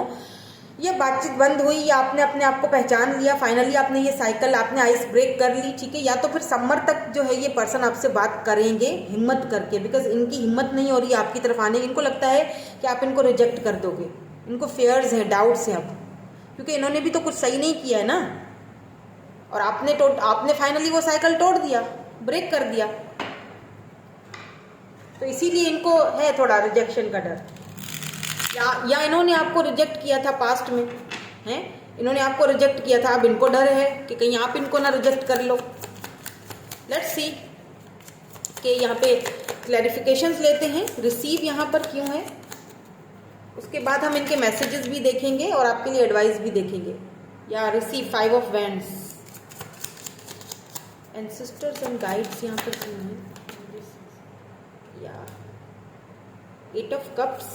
ये बातचीत बंद हुई, या आपने अपने आप को पहचान लिया, फाइनली आपने ये साइकिल, आपने आइस ब्रेक कर ली, ठीक है। या तो फिर समर तक जो है ये पर्सन आपसे बात करेंगे हिम्मत करके, बिकॉज इनकी हिम्मत नहीं हो रही है आपकी तरफ आने की। इनको लगता है कि आप इनको रिजेक्ट कर दोगे, इनको फेयर्स हैं, डाउट्स हैं अब, क्योंकि इन्होंने भी तो कुछ सही नहीं किया है ना, और आपने फाइनली वो साइकिल तोड़ दिया, ब्रेक कर दिया, तो इसीलिए इनको है थोड़ा रिजेक्शन का डर। या इन्होंने आपको रिजेक्ट किया था पास्ट में, हैं, इन्होंने आपको रिजेक्ट किया था, अब इनको डर है कि कहीं आप इनको ना रिजेक्ट कर लो। लेट्स सी कि यहाँ पे क्लैरिफिकेशंस लेते हैं, रिसीव यहाँ पर क्यों है, उसके बाद हम इनके मैसेजेस भी देखेंगे और आपके लिए एडवाइस भी देखेंगे। या receive 5 of wands, ancestors and guides यहाँ पर क्यों है। या 8 ऑफ कप्स,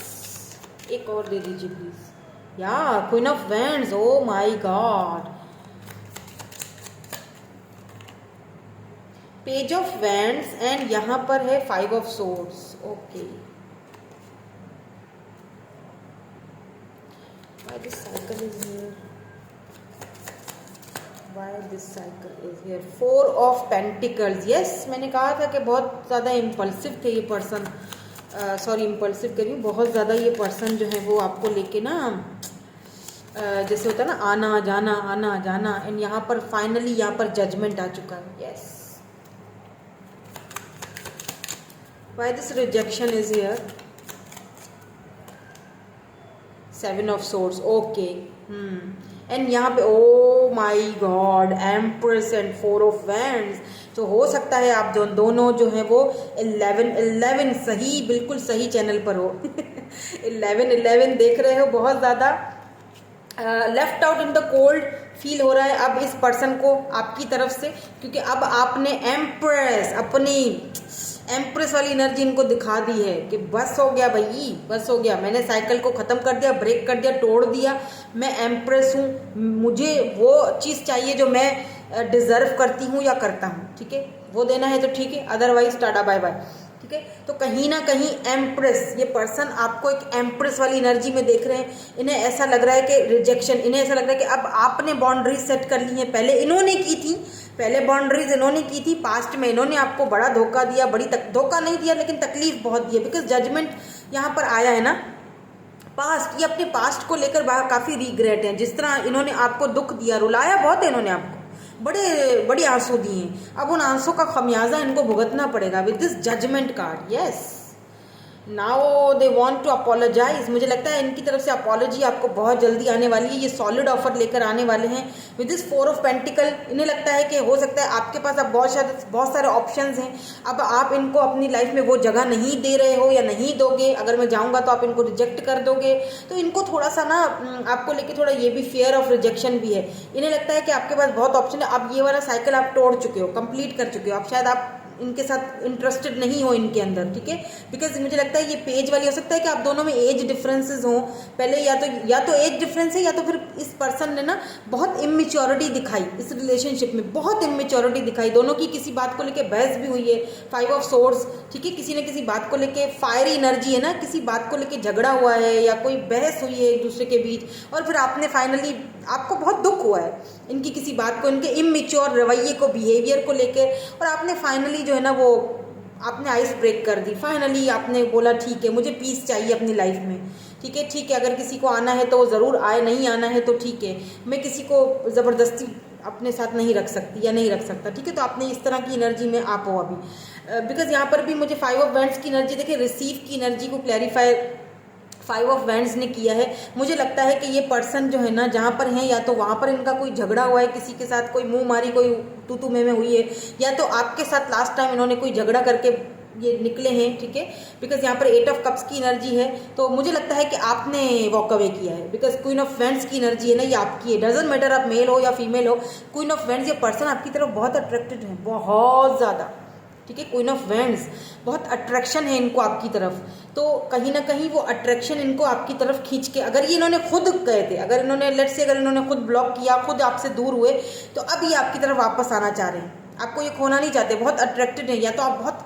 एक और दे दीजिए प्लीज। या queen of wands, O my God, page of wands, and यहाँ पर है 5 of swords. Okay, why this cycle is here, why this cycle is here, 4 of Pentacles। yes, मैंने कहा था कि बहुत ज़्यादा इम्पल्सिव थे ये पर्सन, सॉरी इम्पल्सिव कह रही हूँ, बहुत ज़्यादा ये पर्सन जो है वो आपको लेके ना जैसे होता है ना आना जाना, एंड यहाँ पर फाइनली यहाँ पर जजमेंट आ चुका है। Yes, why this rejection is here, 7 of swords। Okay, and यहाँ पे ओ my God, empress and 4 of wands. तो हो सकता है आप दोनों जो है वो 11 सही, बिल्कुल सही चैनल पर हो। 11 देख रहे हो, बहुत ज़्यादा left out in the cold feel हो रहा है अब इस पर्सन को आपकी तरफ से, क्योंकि अब आपने एम्प्रेस, अपनी एम्प्रेस वाली एनर्जी इनको दिखा दी है कि बस हो गया भाई, बस हो गया, मैंने साइकिल को ख़त्म कर दिया, ब्रेक कर दिया, तोड़ दिया, मैं एम्प्रेस हूँ, मुझे वो चीज़ चाहिए जो मैं डिज़र्व करती हूँ या करता हूँ, ठीक है, वो देना है तो ठीक है, अदरवाइज टाटा बाय बाय, ठीक है। तो कहीं ना कहीं एम्प्रेस, ये पर्सन आपको एक एम्प्रेस वाली एनर्जी में देख रहे हैं। इन्हें ऐसा लग रहा है कि रिजेक्शन, इन्हें ऐसा लग रहा है कि अब आपने बाउंड्रीज सेट कर ली हैं, पहले इन्होंने की थी, पहले बाउंड्रीज इन्होंने की थी, पास्ट में इन्होंने आपको बड़ा धोखा दिया, धोखा नहीं दिया लेकिन तकलीफ बहुत दी है, बिकॉज जजमेंट यहाँ पर आया है ना। पास्ट, ये अपने पास्ट को लेकर काफ़ी रिग्रेट हैं, जिस तरह इन्होंने आपको दुख दिया, रुलाया बहुत है इन्होंने आपको, बड़े आंसू दिए हैं, अब उन आंसू का खमियाजा इनको भुगतना पड़ेगा with this judgement card. Yes, now they want to apologise, मुझे लगता है इनकी तरफ से अपोलॉजी आपको बहुत जल्दी आने वाली है, ये सॉलिड ऑफर लेकर आने वाले हैं विद दिस 4 ऑफ पेंटिकल। इन्हें लगता है कि हो सकता है आपके पास अब बहुत सारे ऑप्शंस हैं, अब आप इनको अपनी लाइफ में वो जगह नहीं दे रहे हो या नहीं दोगे, अगर मैं जाऊंगा तो आप इनको रिजेक्ट कर दोगे, तो इनको थोड़ा सा ना आपको लेके थोड़ा ये भी फियर ऑफ रिजेक्शन भी है। इन्हें लगता है कि आपके पास बहुत ऑप्शन है, अब ये वाला साइकिल आप तोड़ चुके हो, कंप्लीट कर चुके हो, अब शायद आप इनके साथ इंटरेस्टेड नहीं हो इनके अंदर, ठीक है। बिकॉज मुझे लगता है ये पेज वाली हो सकता है कि आप दोनों में एज डिफरेंसेस हो पहले, या तो एज डिफरेंस है, या तो फिर इस पर्सन ने ना बहुत इमेच्योरिटी दिखाई इस रिलेशनशिप में, बहुत इमेच्योरिटी दिखाई। दोनों की किसी बात को लेके बहस भी हुई है, 5 ऑफ सोर्ड्स, ठीक है। किसी न किसी बात को लेके फायरी एनर्जी है ना, किसी बात को लेके झगड़ा हुआ है या कोई बहस हुई है एक दूसरे के बीच, और फिर आपने फाइनली, आपको बहुत दुख हुआ है इनकी किसी बात को, इनके इमेच्योर रवैये को, बिहेवियर को लेके, और आपने फाइनली जो है ना वो आपने आइस ब्रेक कर दी। फाइनली आपने बोला ठीक है, मुझे पीस चाहिए अपनी लाइफ में, ठीक है, ठीक है। अगर किसी को आना है तो वो ज़रूर आए, नहीं आना है तो ठीक है, मैं किसी को ज़बरदस्ती अपने साथ नहीं रख सकती या नहीं रख सकता, ठीक है। तो आपने इस तरह की एनर्जी में आप हो अभी, बिकॉज यहाँ पर भी मुझे 5 ऑफ वैंड्स की एनर्जी देखिए, रिसीव की एनर्जी को क्लैरिफाई 5 ऑफ वैंड्स ने किया है। मुझे लगता है कि ये पर्सन जो है ना जहाँ पर है, या तो वहाँ पर इनका कोई झगड़ा हुआ है किसी के साथ, कोई मुंह मारी, कोई तू में हुई है, या तो आपके साथ लास्ट टाइम इन्होंने कोई झगड़ा करके ये निकले हैं, ठीक है। बिकॉज यहाँ पर 8 ऑफ कप्स की एनर्जी है, तो मुझे लगता है कि आपने वॉक अवे किया है, बिकॉज क्वीन ऑफ वैंड्स की एनर्जी है ना, ये आपकी है। डजंट मैटर आप मेल हो या फीमेल हो, क्वीन ऑफ वैंड्स, ये पर्सन आपकी तरफ बहुत अट्रैक्टेड है, बहुत ज़्यादा, ठीक है। क्वीन ऑफ वैंड्स, बहुत अट्रैक्शन है इनको आपकी तरफ, तो कहीं ना कहीं वो अट्रैक्शन इनको आपकी तरफ खींच के, अगर ये इन्होंने खुद गए थे, अगर इन्होंने लेट्स से अगर इन्होंने खुद ब्लॉक किया, खुद आपसे दूर हुए, तो अब ये आपकी तरफ वापस आना चाह रहे हैं, आपको ये खोना नहीं चाहते, बहुत अट्रैक्टेड है। या तो आप बहुत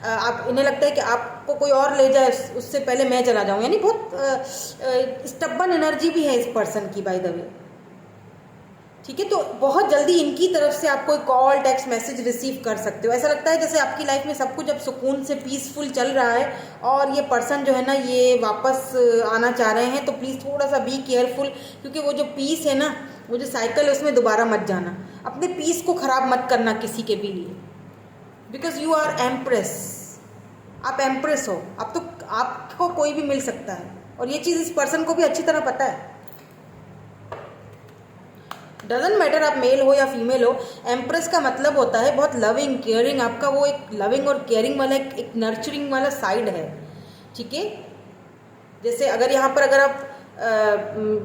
आप इन्हें लगता है कि आपको कोई और ले जाए उससे पहले मैं चला जाऊँ, यानी बहुत स्टब्बन एनर्जी भी है इस पर्सन की, बाय द वे, ठीक है। तो बहुत जल्दी इनकी तरफ से आप कोई कॉल, टेक्स्ट मैसेज रिसीव कर सकते हो। ऐसा लगता है जैसे आपकी लाइफ में सब कुछ अब सुकून से पीसफुल चल रहा है, और ये पर्सन जो है ना ये वापस आना चाह रहे हैं। तो प्लीज़ थोड़ा सा बी केयरफुल, क्योंकि वो जो पीस है ना, वो जो साइकिल है उसमें दोबारा मत जाना, अपने पीस को ख़राब मत करना किसी के भी लिए, बिकॉज यू आर एम्प्रेस, आप एम्प्रेस हो। अब तो आपको कोई भी मिल सकता है, और ये चीज़ इस पर्सन को भी अच्छी तरह पता है। डजंट मैटर आप मेल हो या फीमेल हो, एम्प्रेस का मतलब होता है बहुत लविंग, केयरिंग, आपका वो एक लविंग और केयरिंग वाला एक नर्चरिंग वाला साइड है, ठीक है। जैसे अगर यहाँ पर अगर आप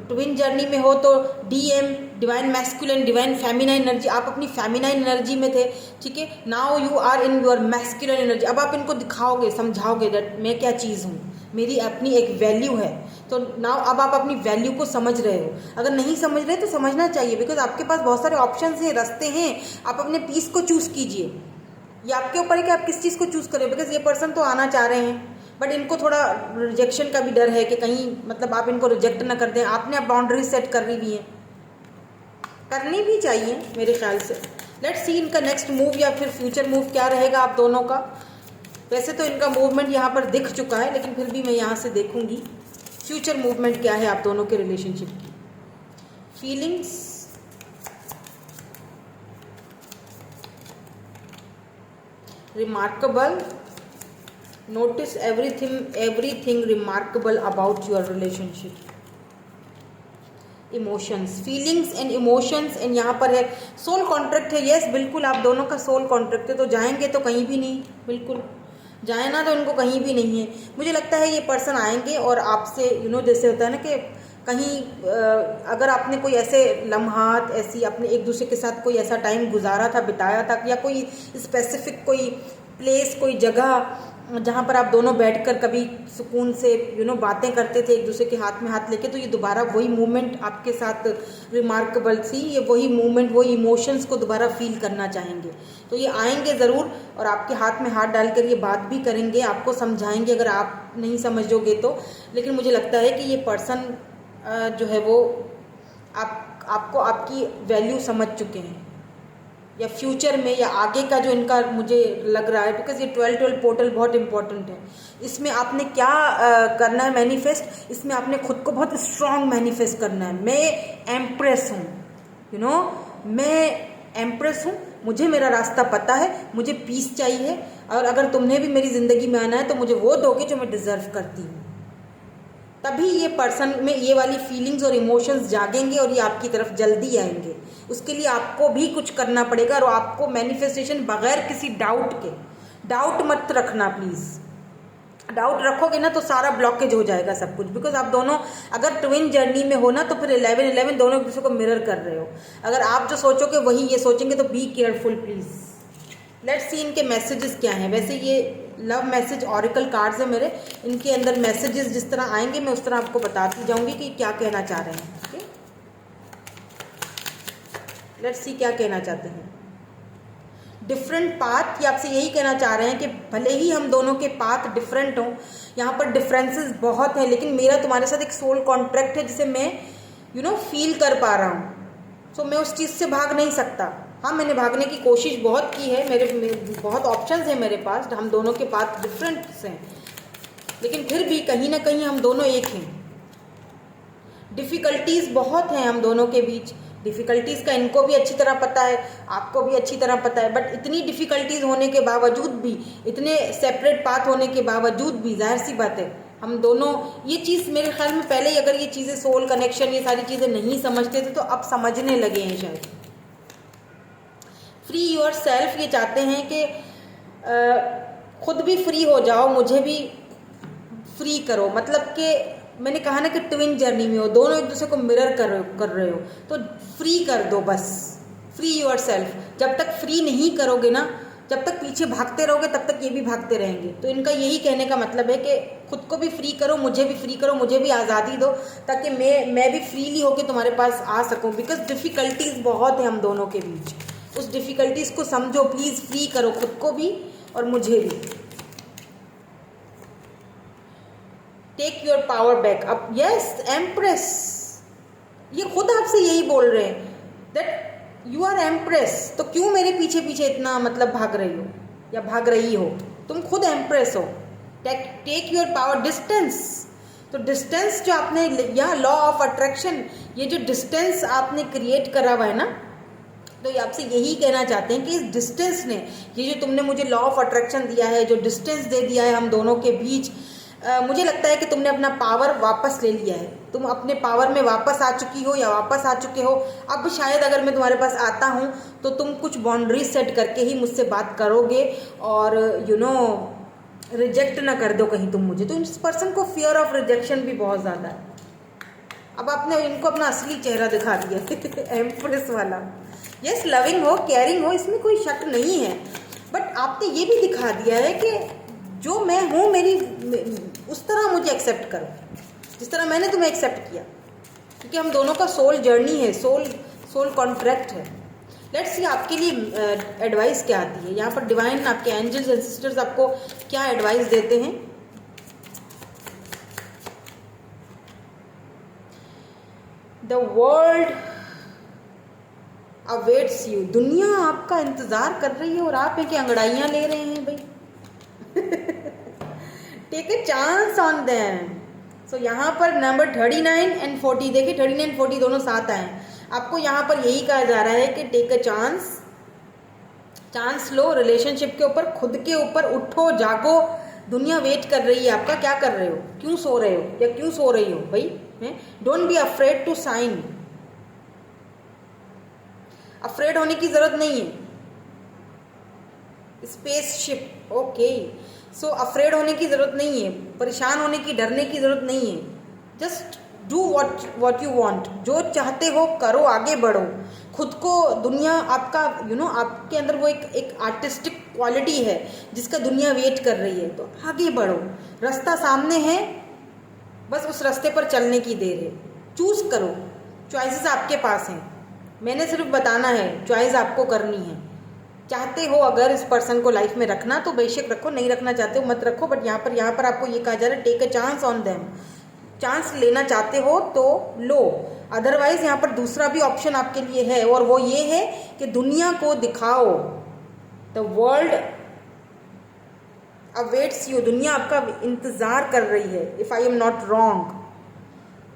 ट्विन जर्नी में हो तो DM divine masculine, divine feminine energy, आप अपनी फेमिनाइन एनर्जी में थे, ठीक है। Now you are in your masculine energy, अब आप इनको दिखाओगे, समझाओगे दैट मैं क्या चीज़ हूँ, मेरी अपनी एक वैल्यू है। तो नाउ अब आप अपनी वैल्यू को समझ रहे हो, अगर नहीं समझ रहे तो समझना चाहिए, बिकॉज आपके पास बहुत सारे ऑप्शंस हैं, रास्ते हैं, आप अपने पीस को चूज़ कीजिए। ये आपके ऊपर है कि आप किस चीज़ को चूज़ करें, बिकॉज ये पर्सन तो आना चाह रहे हैं, बट इनको थोड़ा रिजेक्शन का भी डर है कि कहीं मतलब आप इनको रिजेक्ट ना कर दें। आपने अब बाउंड्री सेट करनी भी है, करनी भी चाहिए मेरे ख्याल से। लेट्स सी इनका नेक्स्ट मूव या फिर फ्यूचर मूव क्या रहेगा आप दोनों का। वैसे तो इनका मूवमेंट यहाँ पर दिख चुका है, लेकिन फिर भी मैं यहाँ से देखूंगी फ्यूचर मूवमेंट क्या है आप दोनों के रिलेशनशिप की। Feelings, remarkable, notice everything remarkable about your relationship. Emotions, feelings and emotions, and यहाँ पर है सोल कॉन्ट्रैक्ट है। यस, बिल्कुल आप दोनों का सोल कॉन्ट्रैक्ट है, तो जाएंगे तो कहीं भी नहीं, बिल्कुल जाए ना तो इनको कहीं भी नहीं है। मुझे लगता है ये पर्सन आएंगे और आपसे जैसे होता है ना कि कहीं अगर आपने कोई ऐसे लम्हात, ऐसी अपने एक दूसरे के साथ कोई ऐसा टाइम गुजारा था, बिताया था, या कोई स्पेसिफिक कोई प्लेस, कोई जगह जहाँ पर आप दोनों बैठकर कभी सुकून से बातें करते थे एक दूसरे के हाथ में हाथ लेके, तो ये दोबारा वही मोमेंट आपके साथ रिमार्केबल सी, ये वही मोमेंट, वही इमोशंस को दोबारा फील करना चाहेंगे। तो ये आएंगे ज़रूर और आपके हाथ में हाथ डालकर ये बात भी करेंगे, आपको समझाएंगे अगर आप नहीं समझोगे तो। लेकिन मुझे लगता है कि ये पर्सन जो है वो आपको आपकी वैल्यू समझ चुके हैं, या फ्यूचर में या आगे का जो इनका मुझे लग रहा है, बिकॉज ये 12 पोर्टल बहुत इंपॉर्टेंट है। इसमें आपने क्या करना है मैनिफेस्ट, इसमें आपने खुद को बहुत स्ट्रांग मैनिफेस्ट करना है। मैं एम्प्रेस हूँ, मैं एम्प्रेस हूँ, मुझे मेरा रास्ता पता है, मुझे पीस चाहिए, और अगर तुमने भी मेरी ज़िंदगी में आना है तो मुझे वो दोगे जो मैं डिज़र्व करती हूँ। तभी ये पर्सन में ये वाली फीलिंग्स और इमोशंस जागेंगे और ये आपकी तरफ जल्दी आएंगे। उसके लिए आपको भी कुछ करना पड़ेगा, और आपको मैनिफेस्टेशन बगैर किसी डाउट के, डाउट मत रखना प्लीज़। डाउट रखोगे ना तो सारा ब्लॉकेज हो जाएगा सब कुछ, बिकॉज आप दोनों अगर ट्विन जर्नी में हो ना तो फिर 11-11 दोनों एक दूसरे को मिरर कर रहे हो। अगर आप जो सोचोगे वही ये सोचेंगे तो be careful please, let's see इनके मैसेजेस क्या हैं। वैसे ये लव मैसेज ऑरिकल कार्ड्स है मेरे, इनके अंदर मैसेजेस जिस तरह आएंगे मैं उस तरह आपको बताती जाऊंगी कि क्या कहना चाह रहे हैं। ठीक है, लेट्स सी क्या कहना चाहते हैं। डिफरेंट पाथ, ये आपसे यही कहना चाह रहे हैं कि भले ही हम दोनों के पाथ डिफरेंट हों, यहाँ पर डिफरेंसेस बहुत हैं, लेकिन मेरा तुम्हारे साथ एक सोल कॉन्ट्रैक्ट है जिसे मैं फील कर पा रहा हूँ। सो मैं उस चीज़ से भाग नहीं सकता। हाँ, मैंने भागने की कोशिश बहुत की है, मेरे बहुत ऑप्शंस हैं मेरे पास, हम दोनों के पाथ डिफरेंट हैं, लेकिन फिर भी कहीं ना कहीं हम दोनों एक हैं। डिफ़िकल्टीज़ बहुत हैं हम दोनों के बीच, डिफ़िकल्टीज़ का इनको भी अच्छी तरह पता है, आपको भी अच्छी तरह पता है, बट इतनी डिफ़िकल्टीज़ होने के बावजूद भी, इतने सेपरेट पाथ होने के बावजूद भी, जाहिर सी बात है हम दोनों, ये चीज़ मेरे ख्याल में पहले ही अगर ये चीज़ें सोल कनेक्शन ये सारी चीज़ें नहीं समझते थे तो अब समझने लगे हैं शायद। फ्री योर सेल्फ, ये चाहते हैं कि खुद भी फ्री हो जाओ, मुझे भी फ्री करो, मतलब कि मैंने कहा ना कि ट्विन जर्नी में हो, दोनों एक दूसरे को मिरर कर रहे हो, तो फ्री कर दो बस, फ्री योर सेल्फ। जब तक फ्री नहीं करोगे ना, जब तक पीछे भागते रहोगे तब तक ये भी भागते रहेंगे। तो इनका यही कहने का मतलब है कि खुद को भी फ्री करो, मुझे भी फ्री करो, मुझे भी आज़ादी दो, ताकि मैं भी फ्रीली होकर तुम्हारे पास आ सकूं। बिकॉज डिफ़िकल्टीज़ बहुत है हम दोनों के बीच, उस डिफ़िकल्टीज़ को समझो प्लीज़, फ्री करो खुद को भी और मुझे भी। Take your power back. अब यस एम्प्रेस, ये खुद आपसे यही बोल रहे हैं दैट यू आर एम्प्रेस। तो क्यों मेरे पीछे पीछे इतना मतलब भाग रही हो या भाग रही हो, तुम खुद एम्प्रेस हो। Take your power. डिस्टेंस, तो डिस्टेंस जो आपने यहाँ लॉ ऑफ अट्रैक्शन, ये जो डिस्टेंस आपने क्रिएट करा हुआ है ना, तो ये आपसे यही कहना चाहते हैं कि इस डिस्टेंस ने, ये जो तुमने मुझे लॉ ऑफ अट्रैक्शन दिया है, जो डिस्टेंस दे दिया है हम दोनों के बीच, मुझे लगता है कि तुमने अपना पावर वापस ले लिया है। तुम अपने पावर में वापस आ चुकी हो या वापस आ चुके हो। अब शायद अगर मैं तुम्हारे पास आता हूँ तो तुम कुछ बाउंड्रीज सेट करके ही मुझसे बात करोगे और रिजेक्ट ना कर दो कहीं तुम मुझे। तो इस पर्सन को फियर ऑफ रिजेक्शन भी बहुत ज़्यादा है। अब आपने इनको अपना असली चेहरा दिखा दिया एम्प्रेस वाला। यस, लविंग हो, केयरिंग हो, इसमें कोई शक नहीं है, बट आपने ये भी दिखा दिया है कि जो मैं हूँ मेरी उस तरह मुझे एक्सेप्ट करो जिस तरह मैंने तुम्हें एक्सेप्ट किया, क्योंकि हम दोनों का सोल जर्नी है, सोल कॉन्ट्रैक्ट है। लेट्स सी आपके लिए एडवाइस क्या आती है यहाँ पर। डिवाइन, आपके एंजल्स एंड सिस्टर्स आपको क्या एडवाइस देते हैं। द वर्ल्ड अवेट्स यू, दुनिया आपका इंतजार कर रही है और आप है कि अंगड़ाइयाँ ले रहे हैं भाई। Take a chance on them. So यहाँ पर नंबर 39 एंड 40, देखिए 39 40 दोनों साथ आए। आपको यहाँ पर यही कहा जा रहा है कि टेक ए चांस लो रिलेशनशिप के ऊपर, खुद के ऊपर, उठो जागो। दुनिया वेट कर रही है आपका। क्या कर रहे हो, क्यों सो रहे हो या क्यों सो रही हो भाई। Don't be afraid to sign, afraid होने की जरूरत नहीं है। स्पेसशिप, ओके, सो अफ्रेड होने की जरूरत नहीं है, परेशान होने की, डरने की जरूरत नहीं है। Just do what you want, जो चाहते हो करो, आगे बढ़ो। खुद को दुनिया आपका आपके अंदर वो एक आर्टिस्टिक क्वालिटी है जिसका दुनिया वेट कर रही है, तो आगे बढ़ो। रास्ता सामने है, बस उस रास्ते पर चलने की देर है। चूज करो, चॉइसेस आपके पास हैं, मैंने सिर्फ बताना है, चॉइस आपको करनी है। चाहते हो अगर इस पर्सन को लाइफ में रखना तो बेशक रखो, नहीं रखना चाहते हो मत रखो, बट यहाँ पर आपको ये कहा जा रहा है take a chance on them. Chance लेना चाहते हो तो लो, अदरवाइज यहाँ पर दूसरा भी ऑप्शन आपके लिए है, और वो ये है कि दुनिया को दिखाओ। द वर्ल्ड अवेट्स यू, दुनिया आपका इंतजार कर रही है। If I am not wrong,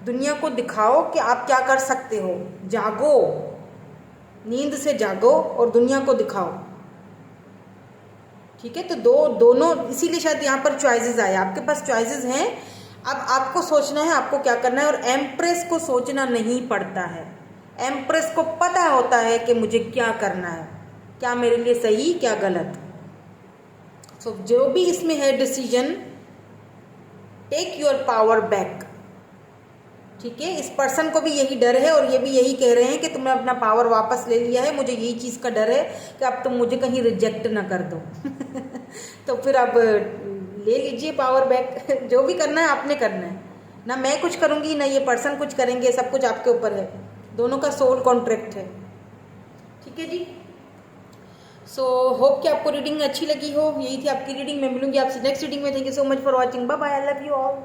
दुनिया को दिखाओ कि आप क्या कर सकते हो। जागो, नींद से जागो और दुनिया को दिखाओ। ठीक है, तो दोनों, इसीलिए शायद यहाँ पर चॉइसेस आए। आपके पास चॉइसेस हैं, अब आपको सोचना है आपको क्या करना है। और एम्प्रेस को सोचना नहीं पड़ता है, एम्प्रेस को पता होता है कि मुझे क्या करना है, क्या मेरे लिए सही क्या गलत। सो जो भी इसमें है decision, take your power back. ठीक है, इस पर्सन को भी यही डर है और ये भी यही कह रहे हैं कि तुमने अपना पावर वापस ले लिया है, मुझे यही चीज़ का डर है कि अब तुम मुझे कहीं रिजेक्ट ना कर दो। तो फिर अब ले लीजिए पावर बैक। जो भी करना है आपने करना है, ना मैं कुछ करूँगी ना ये पर्सन कुछ करेंगे, सब कुछ आपके ऊपर है, दोनों का सोल कॉन्ट्रैक्ट है। ठीक है जी। सो होप कि आपको रीडिंग अच्छी लगी हो। यही थी आपकी रीडिंग। मैं मिलूंगी आपसे नेक्स्ट रीडिंग में। Thank you so much for watching. Bye bye. I love you all.